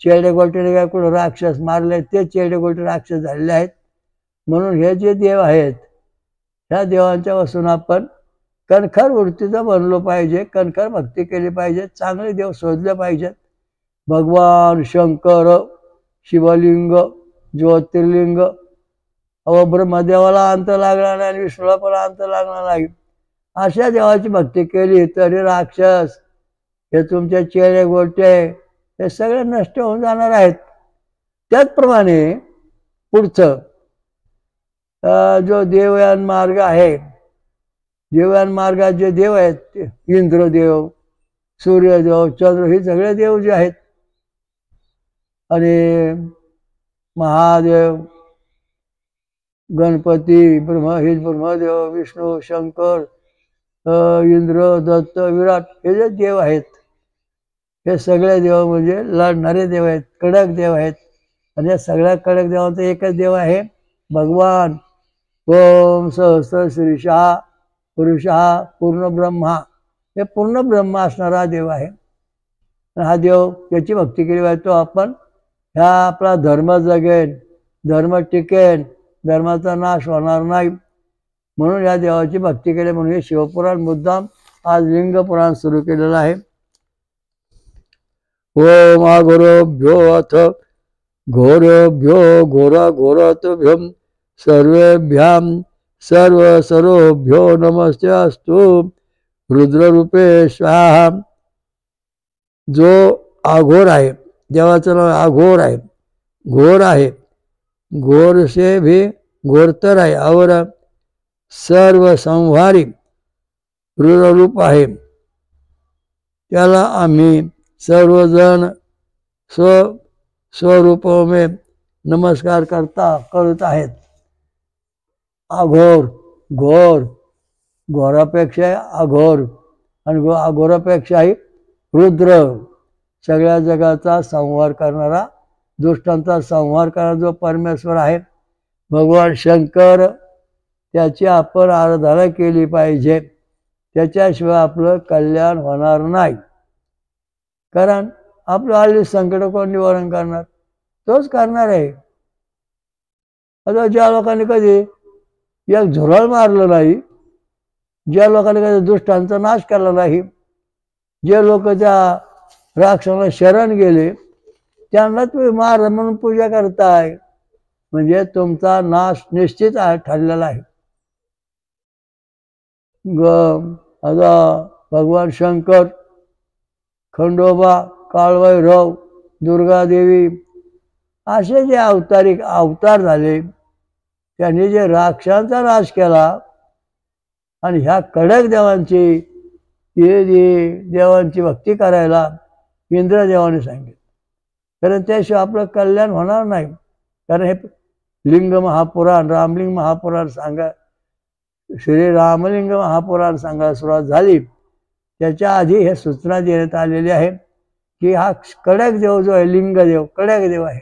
Speaker 2: चेडे गोटेने काय कुठं राक्षस मारले? ते चेडे गोटे राक्षस झालेले आहेत. म्हणून हे जे देव आहेत ह्या देवांच्या पासून आपण कणखर वृत्तीचं बनलो पाहिजे. कणखर भक्ती केली पाहिजे. चांगले देव शोधले पाहिजेत. भगवान शंकर, शिवलिंग, ज्योतिर्लिंग. ब्रह्मदेवाला अंत लागला नाही आणि विष्णूला पण अंत लागला नाही. अशा देवाची भक्ती केली तरी राक्षस, हे तुमचे चेहरे गोटे, हे सगळे नष्ट होऊन जाणार आहेत. त्याचप्रमाणे पुढचं जो देवयान मार्ग आहे, देवयान मार्गात जे देव आहेत, इंद्रदेव, सूर्यदेव, चंद्र, हे सगळे देव जे आहेत, आणि महादेव, गणपती, ब्रह्मदेव, विष्णू, शंकर, इंद्र, दत्त, विराट, हे जे देव आहेत, हे सगळे देव म्हणजे लढणारे देव आहेत, कडक देव आहेत. आणि या सगळ्या कडक देवांचा एकच देव आहे, भगवान. ओम सहस्र शीर्षा पुरुषा पूर्ण ब्रह्मा, हे पूर्ण ब्रह्मा असणारा देव आहे. हा देव, याची भक्ती केली पाहिजे, तो आपण ह्या आपला धर्म जगेन, धर्म टिकेन, धर्माचा नाश होणार नाही, म्हणून या देवाची भक्ती केली. म्हणून हे शिवपुराण मुद्दाम आज लिंग पुराण सुरू केलेलं आहे. ओम घोरोभ्यो अथ घोरोभ्यो घोरा घोरतभ्यं सर्वेभ्यां सर्वसरोभ्यो नमस्ते अस्तु रुद्ररूपे स्वाहा. जो अघोर आहे, देवाचं नाव अघोर आहे, घोर आहे, घोर से भी घोरतर आहे, और सर्व संहारी रुद्ररूप आहे. त्याला आम्ही सर्वजण स्वरूपमे नमस्कार करत आहेत. अघोर, घोर, घोरापेक्षा अघोर, आणि अघोरापेक्षाही रुद्र, सगळ्या जगाचा संहार करणारा, दुष्टांचा संहार करणारा जो परमेश्वर आहे भगवान शंकर, त्याची आपण आराधना केली पाहिजे. त्याच्याशिवाय आपलं कल्याण होणार नाही. कारण आपलं आलेली संकट कोण निवारण करणार? तोच करणार आहे. आता ज्या लोकांनी कधी एक झुरळ मारलं नाही, ज्या लोकांनी कधी दुष्टांचा नाश केला नाही, जे लोक त्या राक्षसाला शरण गेले, त्यांना तुम्ही महाराज म्हणून पूजा करताय, म्हणजे तुमचा नाश निश्चित ठरलेला आहे. आता भगवान शंकर, खंडोबा, काळभैरव, दुर्गादेवी, असे जे अवतार झाले, त्यांनी जे राक्षसांचा नाश केला, आणि ह्या कडक देवांची देवांची भक्ती करायला इंद्रदेवाने सांगितलं. कारण त्याशिवाय आपलं कल्याण होणार नाही. कारण हे लिंग महापुराण, रामलिंग महापुराण श्री रामलिंग महापुराण सांगायला सुरुवात झाली, त्याच्या आधी हे सूचना देण्यात आलेली आहे की हा कडक देव जो आहे, लिंगदेव, कडक देव आहे,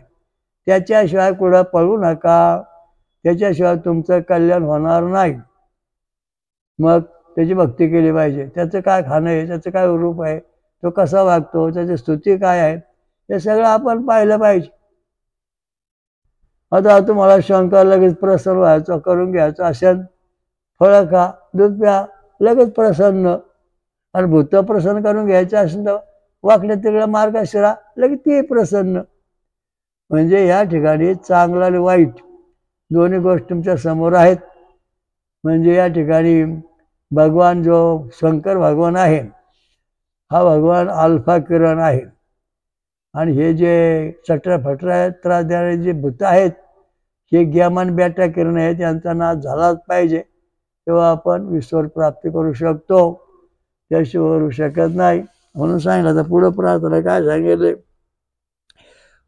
Speaker 2: त्याच्याशिवाय कुठं पळू नका, त्याच्याशिवाय तुमचं कल्याण होणार नाही. मग त्याची भक्ती केली पाहिजे. त्याचं काय खाणं आहे, त्याचं काय रूप आहे, तो कसा वागतो, त्याची स्तुती काय आहे, हे सगळं आपण पाहिलं पाहिजे. आता तुम्हाला शंकर लगेच प्रसन्न व्हायचं, करून घ्यायचं असेल, फळं खा, दूध प्या, लगेच प्रसन्न. आणि भूत प्रसन्न करून घ्यायचं असेल तर वाकड्या तिकडे मार्ग शिरा, लगेच ते प्रसन्न. म्हणजे या ठिकाणी चांगला आणि वाईट दोन्ही गोष्टी तुमच्या समोर आहेत. म्हणजे या ठिकाणी भगवान जो शंकर भगवान आहे, हा भगवान अल्फा किरण आहे. आणि हे जे चटराफटरा त्रास देणारे जे भूत आहेत, हे ग्यामान बेटा किरण आहे, त्यांचा नाश झालाच पाहिजे, तेव्हा आपण ईश्वर प्राप्ती करू शकतो, त्याशिवाय करू शकत नाही. म्हणून सांगितलं. तर पुढं प्रार्थना काय सांगितले?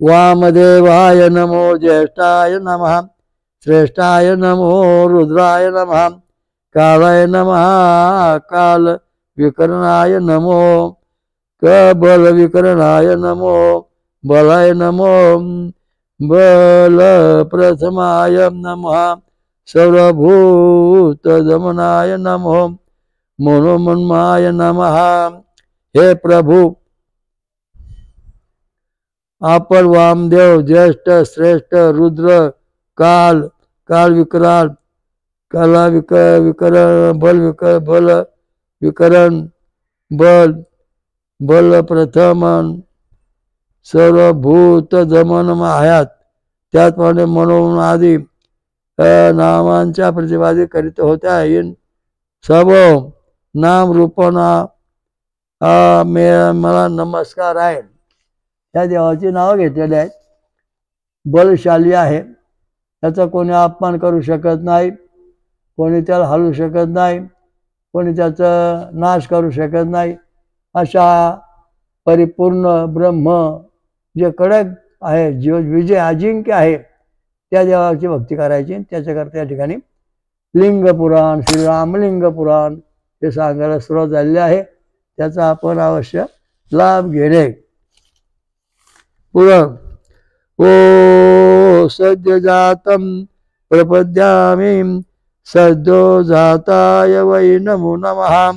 Speaker 2: वामदेवाय नमो, ज्येष्ठाय नमः, श्रेष्ठाय नमो, रुद्राय नमः, कालाय नमः, काल विकरणाय नमो, बल विकरणाय नमो, बलाय नमो, बल प्रथमाय नमः, सर्वभूत दमनाय नमो, मनोमन्माय नमः. हे प्रभू, आपण वामदेव, ज्येष्ठ, श्रेष्ठ, रुद्र, काल, काल विकराल, काला विकरण, बल विकरण, बल प्रथमन, सर्वभूत दमन आहात, त्याचप्रमाणे म्हणून आधी नामांच्या प्रतिपादित करीत होत्या येईन सब नाम रूपना मला नमस्कार आहे. त्या देवाची नावं घेतलेली आहेत. बलशाली आहे, त्याचा कोणी अपमान करू शकत नाही, कोणी त्याला हलवू शकत नाही, कोणी त्याचा नाश करू शकत नाही. अशा परिपूर्ण ब्रह्म जे कडक आहे, जीव विजय अजिंक्य आहे, त्या देवाची भक्ती करायची. त्याच्याकरता या ठिकाणी लिंग पुराण, श्रीरामलिंग पुराण हे सांगायला सुरुवात झालेली आहे. त्याचा आपण अवश्य लाभ घेणे. पुढं ओ सद्य जातम प्रपद्यामी सद्यो जाताय वै नमो नमः.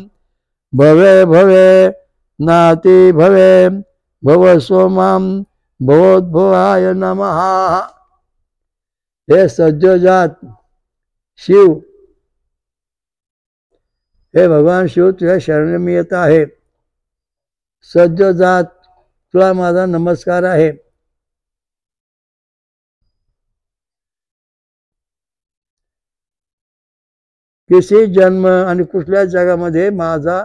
Speaker 2: भवे भवे नाती भवे भव सोमाम भवोद्भवाय नमः. हे सद्योजात शिव, हे भगवान शिव, तुझ्या शरण मी येत आहे. सद्योजात तुला माझा नमस्कार आहे. किसी जन्म आणि कुठल्या जगामध्ये माझा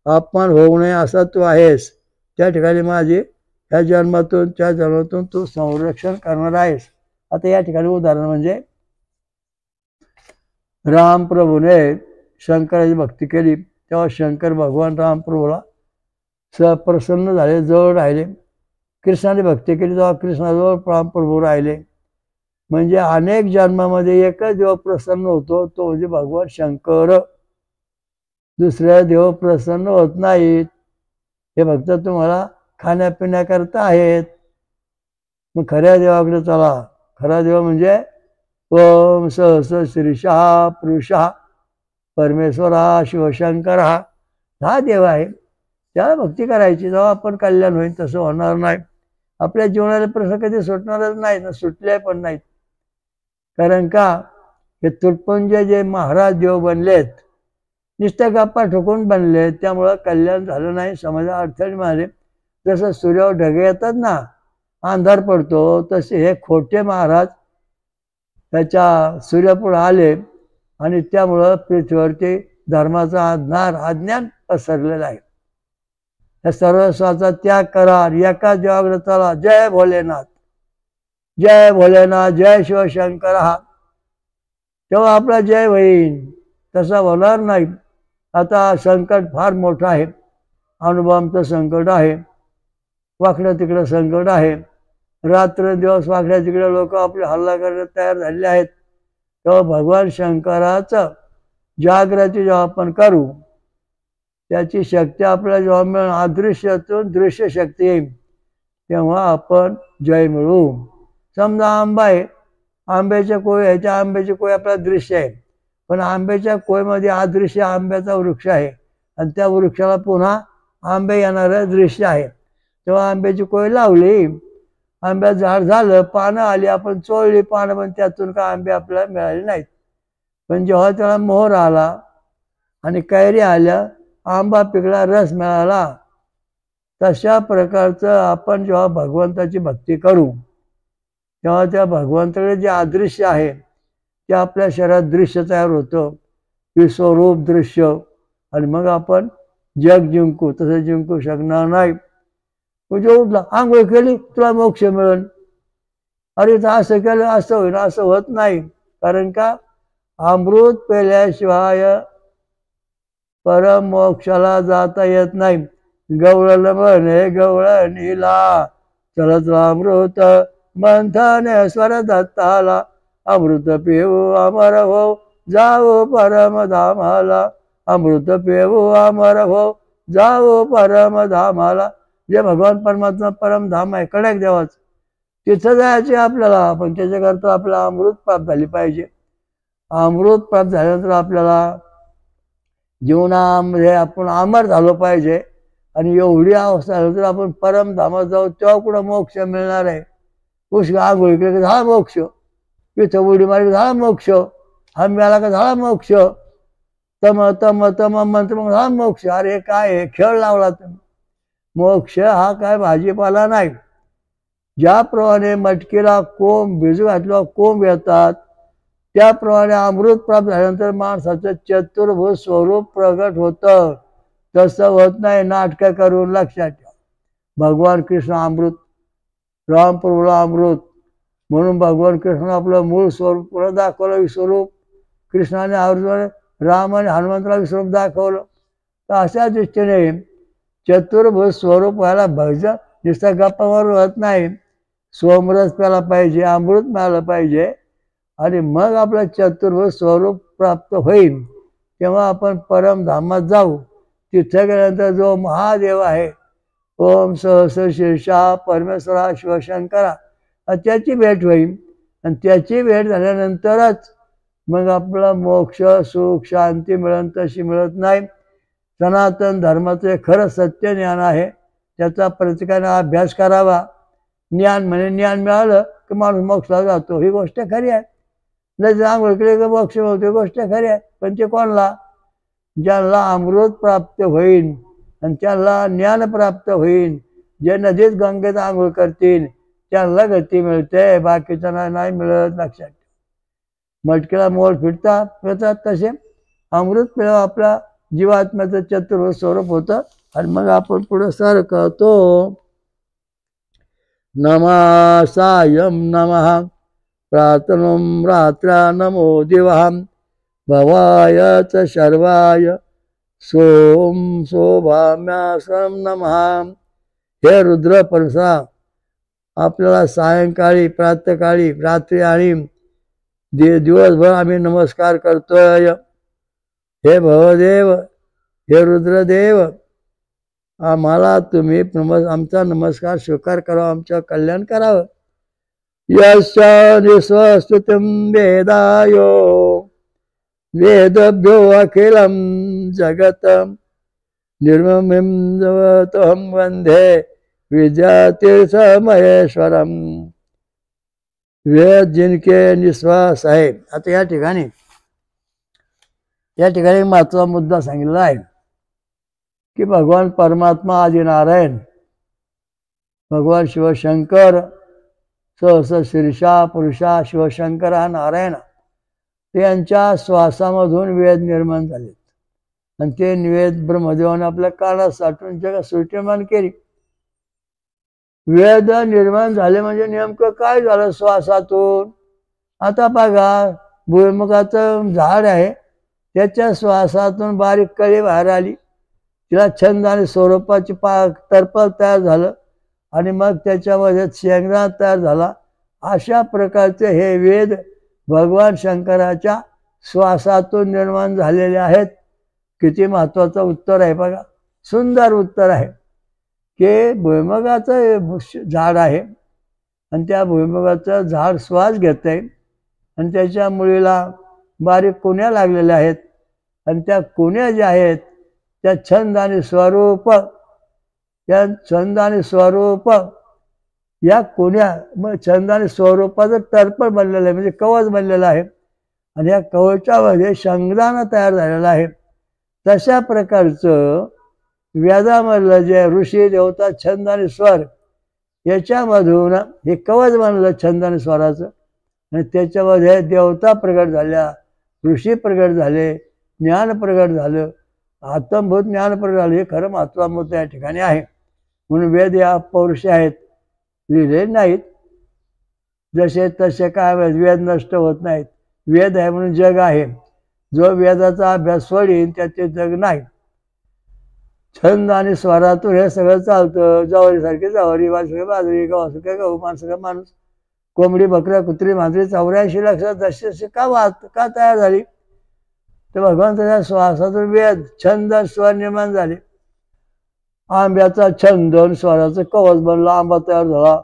Speaker 2: अपमान होऊ नये असा तू आहेस. त्या ठिकाणी माझी त्या जन्मातून त्या जन्मातून तू संरक्षण करणार आहेस. आता या ठिकाणी उदाहरण म्हणजे रामप्रभूने शंकराची भक्ती केली, तेव्हा शंकर भगवान रामप्रभूला प्रसन्न झाले, जवळ राहिले. कृष्णाने भक्ती केली तेव्हा कृष्णाजवळ रामप्रभू राहिले. म्हणजे अनेक जन्मामध्ये एकच देव प्रसन्न होतो, तो म्हणजे भगवान शंकर. दुसऱ्या देव प्रसन्न होत नाहीत. हे भक्त तुम्हाला खाण्यापिण्याकरता आहेत. मग खऱ्या देवाकडे चला. खरा देव म्हणजे ओम सहस श्रीशा पुरुषा परमेश्वरा शिवशंकर, हा देव आहे. त्याला भक्ती करायची. जेव्हा आपण कल्याण होईल तसं होणार नाही. आपल्या जीवनाला प्रश्न कधी सुटणारच नाही ना, सुटले पण नाहीत. कारण का, हे तुटपुंज जे महाराज देव बनलेत, नुसत्या गप्पा ठोकून बनले, त्यामुळं कल्याण झालं नाही. समाजा अडचणी मारले. जसं सूर्यावर ढगे येतात ना, अंधार पडतो, तसे हे खोटे महाराज त्याच्या सूर्यापुढे आले आणि त्यामुळं पृथ्वीवरती धर्माचा अज्ञान पसरलेला आहे. या सर्वस्वाचा त्याग करा, एका देवाकडे चला. जय भोलेनाथ, जय भोलेनाथ, जय शिवशंकर. तेव्हा आपला जय होईल. तसा होणार नाही. आता संकट फार मोठं आहे. अणुबॉम्बचं संकट आहे, वाकडं तिकडं संकट आहे. रात्र दिवस वाकड्या तिकडे लोक आपले हल्ला करण्यात तयार झालेले आहेत. तेव्हा भगवान शंकराचं जागृती जेव्हा आपण करू, त्याची शक्ती आपल्याला जेव्हा मिळून अदृश्यातून दृश्य शक्ती येईल, तेव्हा आपण जय मिळू. समजा आंबा आहे, आंब्याच्या कोय ह्याच्या आंब्याची कोय आपल्याला दृश्य आहे, पण आंब्याच्या कोयमध्ये अदृश्य आंब्याचा वृक्ष आहे आणि त्या वृक्षाला पुन्हा आंबे येणारं दृश्य आहे. तेव्हा आंब्याची कोय लावली, आंब्यात झाड झालं, पानं आली, आपण चोळली पानं, पण त्यातून का आंबे आपल्याला मिळाले नाहीत. पण जेव्हा त्याला मोहर आला आणि कैरी आल्या, आंबा पिकला, रस मिळाला. तशा प्रकारचं आपण जेव्हा भगवंताची भक्ती करू, तेव्हा त्या भगवंताकडे जे अदृश्य आहे ते आपल्या शरीरात दृश्य तयार होतं, विश्वरूप दृश्य. आणि मग आपण जग जिंकू. तसं जिंकू शकणार नाही. म्हणजे उठला, आंघोळ केली, तुला मोक्ष मिळेल. अरे तर असं केलं असं होईल, असं होत नाही. कारण का, अमृत पेल्याशिवाय परम मोक्षाला जाता येत नाही. गवळण म्हणे गवळणीला, चलत अमृत मंथने स्वर दत्ताला. अमृत पिऊ अमर हो, जाओ परमधामाला. अमृत पिऊ अमर हो, जाओ परमधामाला. जे भगवान परमात्मा परमधाम आहे, कडक देवाचं, तिथं जायचे आपल्याला. पण त्याच्याकरता आपल्याला अमृत प्राप्त झाली पाहिजे. अमृत प्राप्त झाल्यानंतर आपल्याला जीवनामध्ये आपण अमर झालो पाहिजे. आणि एवढी अवस्था झाली तर आपण परमधामात जाऊ, तेव्हा कुठं मोक्ष मिळणार आहे. पुष्कळ आंघोळ इकडे का झाला मोक्ष, इथं उडी मारी झाला मोक्ष, आंब्याला का झाला मोक्ष, तम तम तम मंत्र मग झाला मोक्ष. अरे काय खेळ लावला तुम्ही. मोक्ष हा काय भाजीपाला नाही. ज्याप्रमाणे मटकीला कोंब भिजू घातल्यावर कोंब येतात, त्याप्रमाणे अमृत प्राप्त झाल्यानंतर माणसाचं चतुर्भुज स्वरूप प्रगट होतं. तसं होत नाही नाटकं करून. लक्षात ठेवा. भगवान कृष्ण अमृत, रामप्रभूला अमृत, म्हणून भगवान कृष्ण आपलं मूळ स्वरूप पुन्हा दाखवलं. विश्वरूप कृष्णाने अर्जुन, राम आणि हनुमंताला विश्वरूप दाखवलं. तर अशा दृष्टीने चतुर्भुज स्वरूप व्हायला भजन नुसतं गप्पावर होत नाही. सोमरस प्यायला पाहिजे, अमृत मिळालं पाहिजे, आणि मग आपलं चतुर्भुज स्वरूप प्राप्त होईल. तेव्हा आपण परमधामात जाऊ. तिथे गेल्यानंतर जो महादेव आहे, ओम सहस शीर्षा परमेश्वरा शिवशंकरा, त्याची भेट होईल. आणि त्याची भेट झाल्यानंतरच मग आपला मोक्ष सुख शांती मिळेल. तशी मिळत नाही. सनातन धर्माचे खरं सत्य ज्ञान आहे, त्याचा प्रत्येकाने अभ्यास करावा. ज्ञान म्हणजे ज्ञान मिळालं की माणूस मोक्षाला जातो, ही गोष्ट खरी आहे. जर आंघोळ केली की मोक्ष मिळतो, ही गोष्ट खरी आहे. पण ते कोणला? ज्याला अमृत प्राप्त होईल आणि त्याला ज्ञान प्राप्त होईल. जे नदीत गंगेत आंघोळ करतील त्यांना गती मिळते, बाकीच्यांना नाही मिळत. लक्षात. मटकीला मोल फिरतात तसे अमृत पिळव आपल्या जीवात्म्याचं चतुर्भुज स्वरूप होतं. आणि मग आपण पुढे सरकतो. नमः सायं नमः प्रातनं रात्रा नमो दिवः भवाय च शर्वाय सोम शोभाम्यासं नमः. हे रुद्र परसा, आपल्याला सायंकाळी, प्रातःकाळी, रात्री आणि दिवसभर आम्ही नमस्कार करतोय. हे भवदेव, हे रुद्रदेव, आम्हाला तुम्ही आमचा नमस्कार स्वीकार करावा, आमचं कल्याण करावं. यस्य निस्वस्तुतिं वेदायो वेदभ्यो अखिलं जगत निर्ममिं जगतहं वंदे विद्यातीर्थ महेश्वरम. वेद जिनके निश्वास आहे. आता या ठिकाणी महत्त्वाचा मुद्दा सांगितला आहे की भगवान परमात्मा आदि नारायण, भगवान शिवशंकर, सहस शीर्षा पुरुषा शिवशंकर हा नारायण, त्यांच्या श्वासामधून वेद निर्माण झाले. आणि ते वेद ब्रह्मदेवाने आपल्या कानात साठवून जग सृष्टी निर्माण केली. वेद निर्माण झाले म्हणजे नेमकं काय झालं श्वासातून? आता बघा, भुईमुगाचं झाड आहे, त्याच्या श्वासातून बारीक कळी बाहेर आली, तिला छंद आणि स्वरूपाची टरफल तयार झालं, आणि मग त्याच्यामध्ये शेंगदाणा तयार झाला. अशा प्रकारचे हे वेद भगवान शंकराच्या श्वासातून निर्माण झालेले आहेत. किती महत्त्वाचं उत्तर आहे बघा, सुंदर उत्तर आहे. की भुईमुगाचं झाड आहे आणि त्या भुईमुगाचं झाड श्वास घेत आहे आणि त्याच्या मुळीला बारीक कुण्या लागलेल्या आहेत. आणि त्या कुण्या ज्या आहेत त्या छंद आणि स्वरूप, त्या छंद आणि स्वरूप, या कुण्या मग छंद आणि स्वरूपाचं टर्पण बनलेलं आहे, म्हणजे कवच बनलेलं आहे. आणि या कवचामध्ये शेंगदाणा तयार झालेला आहे. तशा प्रकारचं वेदामधलं जे ऋषी देवता छंद आणि स्वर, याच्यामधून हे कवच बनलं छंद आणि स्वराचं. आणि त्याच्यामध्ये देवता प्रगट झाल्या, ऋषी प्रगट झाले, ज्ञान प्रगट झालं, आत्मभूत ज्ञान प्रगट झालं. हे खरं महत्त्वाचं मुद्दा या ठिकाणी आहे. म्हणून वेद या पौरुष आहेत, लिहिले नाहीत. जसे तसे काय वेद नष्ट होत नाहीत. वेद आहे म्हणून जग आहे. जो वेदाचा अभ्यास सोडीन त्याचे जग नाही. छंद आणि स्वरातून हे सगळं चालतं. जवारीसारखी जवारी, बाजरी बाजरी, गव्हासारखे गहू, माणसारखा माणूस, कोंबडी बकऱ्या कुत्री मांजरी 84 लाख जसे का तयार झाली? तर भगवंताच्या श्वासातून वेद छंद स्वर निर्माण झाले. आंब्याचा छंद आणि स्वराचं कवच बनलं, आंबा तयार झाला.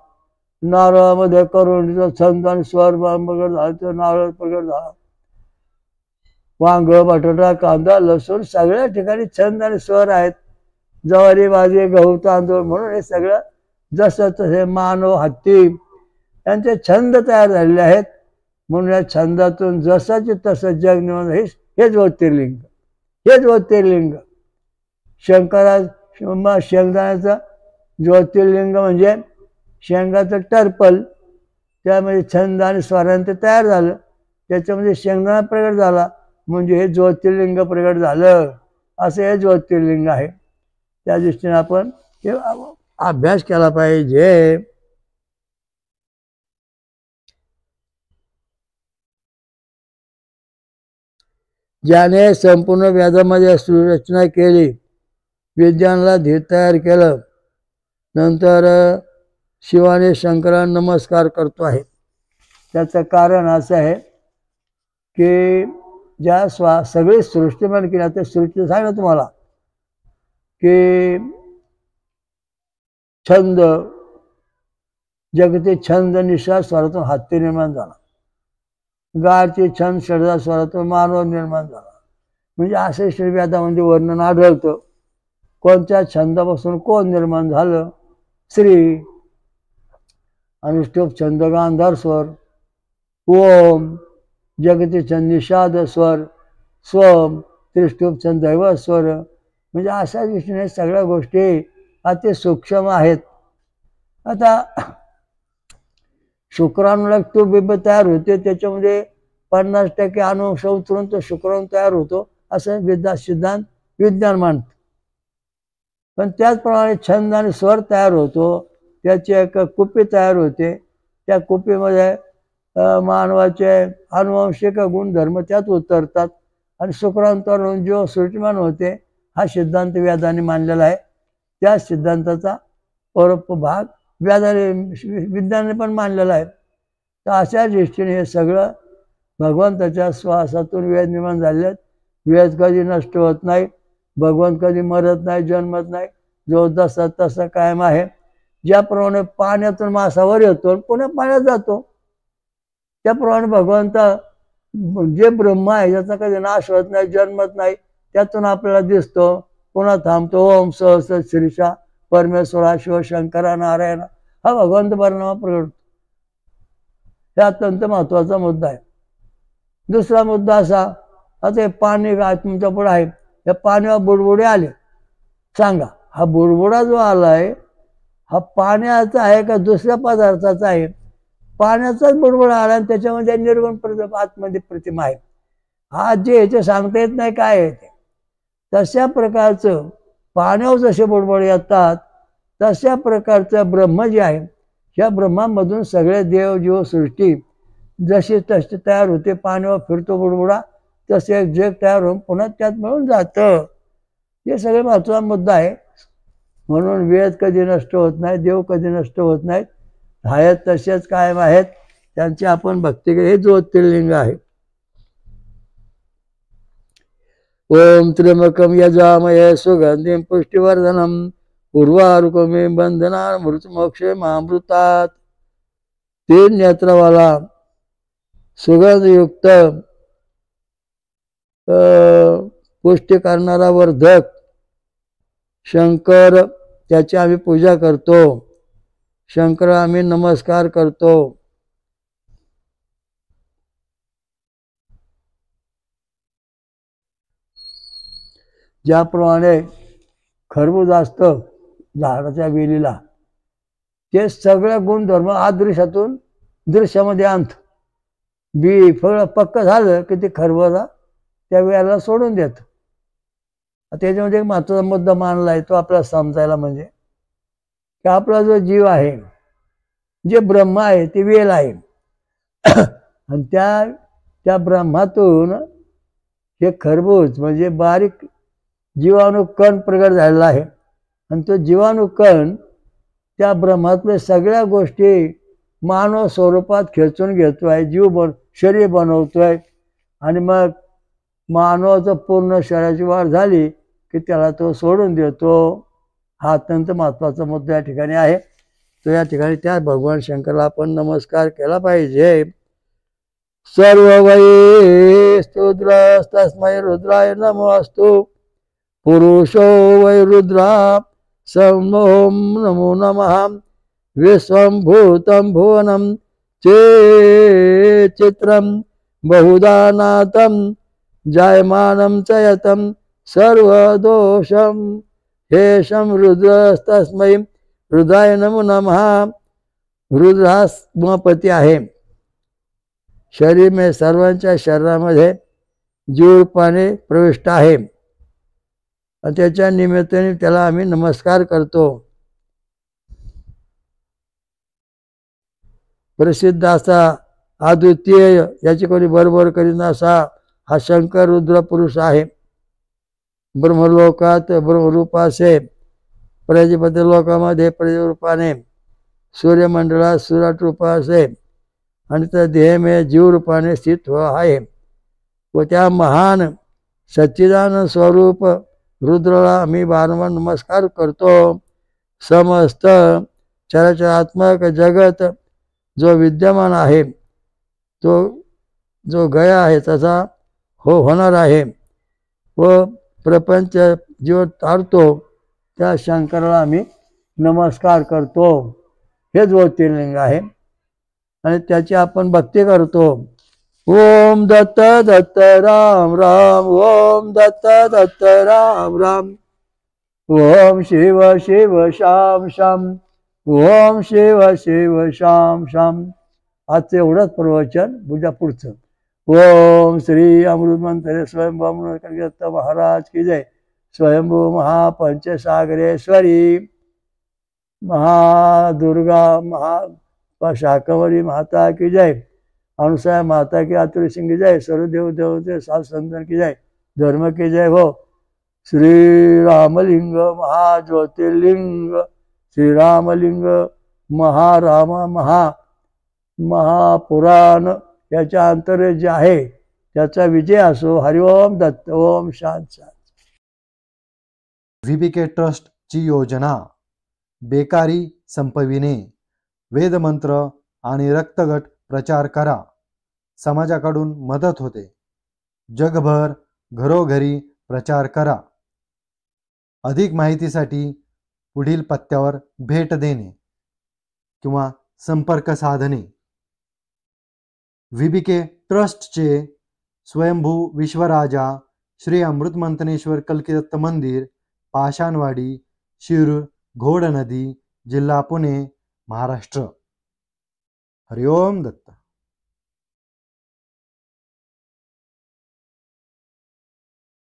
Speaker 2: नारळामध्ये करुणीचा छंद आणि स्वर प्रगट झाला, तो नारळ प्रगट झाला. वांग, बटाटा, कांदा, लसूण, सगळ्या ठिकाणी छंद आणि स्वर आहेत. ज्वारी, बाजरी, गहू, तांदूळ, म्हणून हे सगळं जसं तसे मानव, हत्ती यांचे छंद तयार झालेले आहेत. म्हणून या छंदातून जसाचे तसं जग निर्माण. हे ज्योतिर्लिंग, हे ज्योतिर्लिंग. शेंगदाण्याचं ज्योतिर्लिंग म्हणजे शेंगाचं टर्पल, त्यामध्ये छंद आणि स्वरांत तयार झालं, त्याच्यामध्ये शेंगदाणा प्रगट झाला, म्हणजे हे ज्योतिर्लिंग प्रगट झालं, असं हे ज्योतिर्लिंग आहे. त्या दृष्टीने आपण हे अभ्यास केला पाहिजे. ज्याने संपूर्ण वेदामध्ये रचना केली, विज्ञानाला धीर तयार केलं, नंतर शिवाने शंकरांना नमस्कार करतो आहे. त्याचं कारण असं आहे की ज्या सगळी सृष्टी मन केली, आता सृष्टी सांगा तुम्हाला की छंद, जगते छंद निश्वास स्वरातून हत्ती निर्माण झाला, गारचे छंद षडजा स्वरातून मानव निर्माण झाला. म्हणजे असे श्रीवेदामध्ये वर्णन आढळतं. कोणत्या छंदापासून कोण निर्माण झालं? श्री, अनुष्टुप छंद गांधार स्वर, ओम, जगती छंद निषाद स्वर, स्वम, त्रिष्टुप छंद दैव स्वर. म्हणजे अशा दृष्टीने सगळ्या गोष्टी अति सूक्ष्म आहेत. आता शुक्राणूला तो बिंब तयार होते, त्याच्यामध्ये 50% अनुवंश उतरून तो शुक्राणू तयार होतो, असं सिद्धांत विज्ञान मानतं. पण त्याचप्रमाणे छंद आणि स्वर तयार होतो, त्याची एक कुपी तयार होते, त्या कुपीमध्ये मानवाचे अनुवंशिक गुणधर्म त्यात उतरतात आणि शुक्राणू तयार होऊन जो सृष्टिमान होते, हा सिद्धांत वेदाने मानलेला आहे. त्या सिद्धांताचा परोप भाग वेदाने विज्ञानाने पण मानलेला आहे. तर अशा दृष्टीने हे सगळं भगवंताच्या श्वासातून वेद निर्माण झाले आहेत. वेद कधी नष्ट होत नाही, भगवंत कधी मरत नाही, जन्मत नाही, जो जसा तसा कायम आहे. ज्याप्रमाणे पाण्यातून मासावर येतो पुन्हा पाण्यात जातो, त्याप्रमाणे भगवंत जे ब्रह्म आहे ज्याचा कधी नाश होत नाही, जन्मत नाही, त्यातून आपल्याला दिसतो, पुन्हा थांबतो. ओम सहस श्रीशा परमेश्वरा शिव शंकरा नारायण, हा भगवंत परिणाम प्रगट. हा अत्यंत महत्वाचा मुद्दा आहे. दुसरा मुद्दा असा, आता हे पाणी तुमच्या पुढे आहे, या पाण्यावर बुडबुडे आले, सांगा हा बुडबुडा जो आलाय हा पाण्याचा आहे का दुसऱ्या पदार्थाचा आहे? पाण्याचाच बुडबुडा आला आणि त्याच्यामध्ये निर्गुण आतमध्ये प्रतिमा आहे. हा जे याचे सांगता येत नाही काय आहे ते. तशा प्रकारचं पाण्यावर जसे बुडबुडे येतात, तशा प्रकारचं ब्रह्म जे आहे, ह्या ब्रह्मामधून सगळे देव जीव सृष्टी जशी तशी तयार होते. पाण्यावर फिरतो बुडबुडा, तसे एक जग तयार होऊन पुन्हा त्यात मिळून जातं. हे सगळे महत्त्वाचा मुद्दा आहे. म्हणून वेद कधी नष्ट होत नाही, देव कधी नष्ट होत नाहीत, आहेत तसेच कायम आहेत. त्यांची आपण भक्ती हे ज्योतिर्लिंग आहे. ओम त्र्यंबकम यजामहे सुगंधिं पुष्टिवर्धनम उर्वारुकमे बंधना मृत्युमोक्षे महामृतात. 3 नेत्रवाला सुगंधयुक्त पुष्टी करणारा वर्धक शंकर, त्याची आम्ही पूजा करतो. शंकर आम्ही नमस्कार करतो. ज्याप्रमाणे खरबूज असतं झाडाच्या वेलीला, ते सगळे गुणधर्म अदृश्यातून दृश्यामध्ये आणत. बी फळ पक्क झालं की ते खरबूजा त्या वेळेला सोडून देत. त्याच्यामध्ये एक महत्त्वाचा मुद्दा मानला आहे, तो आपल्याला समजायला, म्हणजे की आपला जो जीव आहे, जे ब्रह्म आहे ते वेल आहे आणि त्या ब्रह्मातून हे खरबूज म्हणजे बारीक जीवाणू कण प्रगट झालेला आहे. आणि तो जीवाणू कण त्या ब्रह्मातल्या सगळ्या गोष्टी मानव स्वरूपात खेचून घेतोय, शरीर बनवतोय. आणि मग मानवाचं पूर्ण शरीराची वाढ झाली की त्याला तो सोडून देतो. हा अत्यंत महत्त्वाचा मुद्दा या ठिकाणी आहे. तो या ठिकाणी त्या भगवान शंकरला आपण नमस्कार केला पाहिजे. सर्व वै स्तोत्रस्तस्मै रुद्राय नमोस्तु. पुरुषो वै रुद्रा समोम नमो नमः. विश्वं भूतं भुवनं चे चित्रं बहुधा नातं जायमानं च यतं सर्वदोषं हेशं रुद्रस्तस्मै रुद्राय नमो नमः. रुद्र हा उमापती आहे. शरीर म्हणजे सर्वांच्या शरीरामध्ये जीवरूपाने प्रविष्ट आहे. आणि त्याच्या निमित्ताने त्याला आम्ही नमस्कार करतो. प्रसिद्ध असा अद्वितीय, याची कोणी बरोबर करीत असा हा शंकर रुद्र पुरुष आहे. ब्रह्मलोकात ब्रह्मरूपाचे, प्रजापती लोकामध्ये प्रजरूपाने, सूर्यमंडळात सुराट रूपाचे आणि त्या देहमे जीव रूपाने स्थित आहे. व त्या महान सच्चिदानंद स्वरूप रुद्राला आम्ही वारंवार नमस्कार करतो. समस्त चराचरात्मक जगत जो विद्यमान आहे, तो जो गया आहे तसा होणार आहे व प्रपंच जीव तारतो, त्या शंकराला आम्ही नमस्कार करतो. हे ज्योतिर्लिंग आहे आणि त्याची आपण भक्ती करतो. ओम दत्त दत्त राम राम, ओम दत्त दत्त राम राम, ओम शिव शिव शाम शाम, ओम शिव शिव शाम शाम. आजचं एवढंच प्रवचन. उद्या पुढचं. ओम श्री अमृतमंत्र स्वयंभू महाराज की जय. स्वयंभू महापंचसागरेश्वरी महादुर्गा शाकंभरी माता की जय. अनुसया माता की आतुर सिंह की जय. सर्व देव देवते सात संतन की जय. धर्म की जय हो. श्री रामलिंग महाज्योतिर्लिंग, श्री रामलिंग महाराम महापुराण याच्या अंतर्गत जे आहे त्याचा विजय असो. हरिओम दत्त. ओम शांत शांत.
Speaker 1: VBK ट्रस्ट ची योजना बेकारी संपविणे, वेदमंत्र आणि रक्तगट प्रचार करा. समाजाकडून मदत होते. जगभर घरोघरी प्रचार करा. अधिक माहितीसाठी पुढील पत्त्यावर भेट देणे किंवा संपर्क साधणे. VBK ट्रस्टचे स्वयंभू विश्वराजा श्री अमृतमंतनेश्वर कल्किदत्त मंदिर, पाषाणवाडी, शिरूर, घोड नदी, जिल्हा पुणे, महाराष्ट्र. हरिओम दत्त.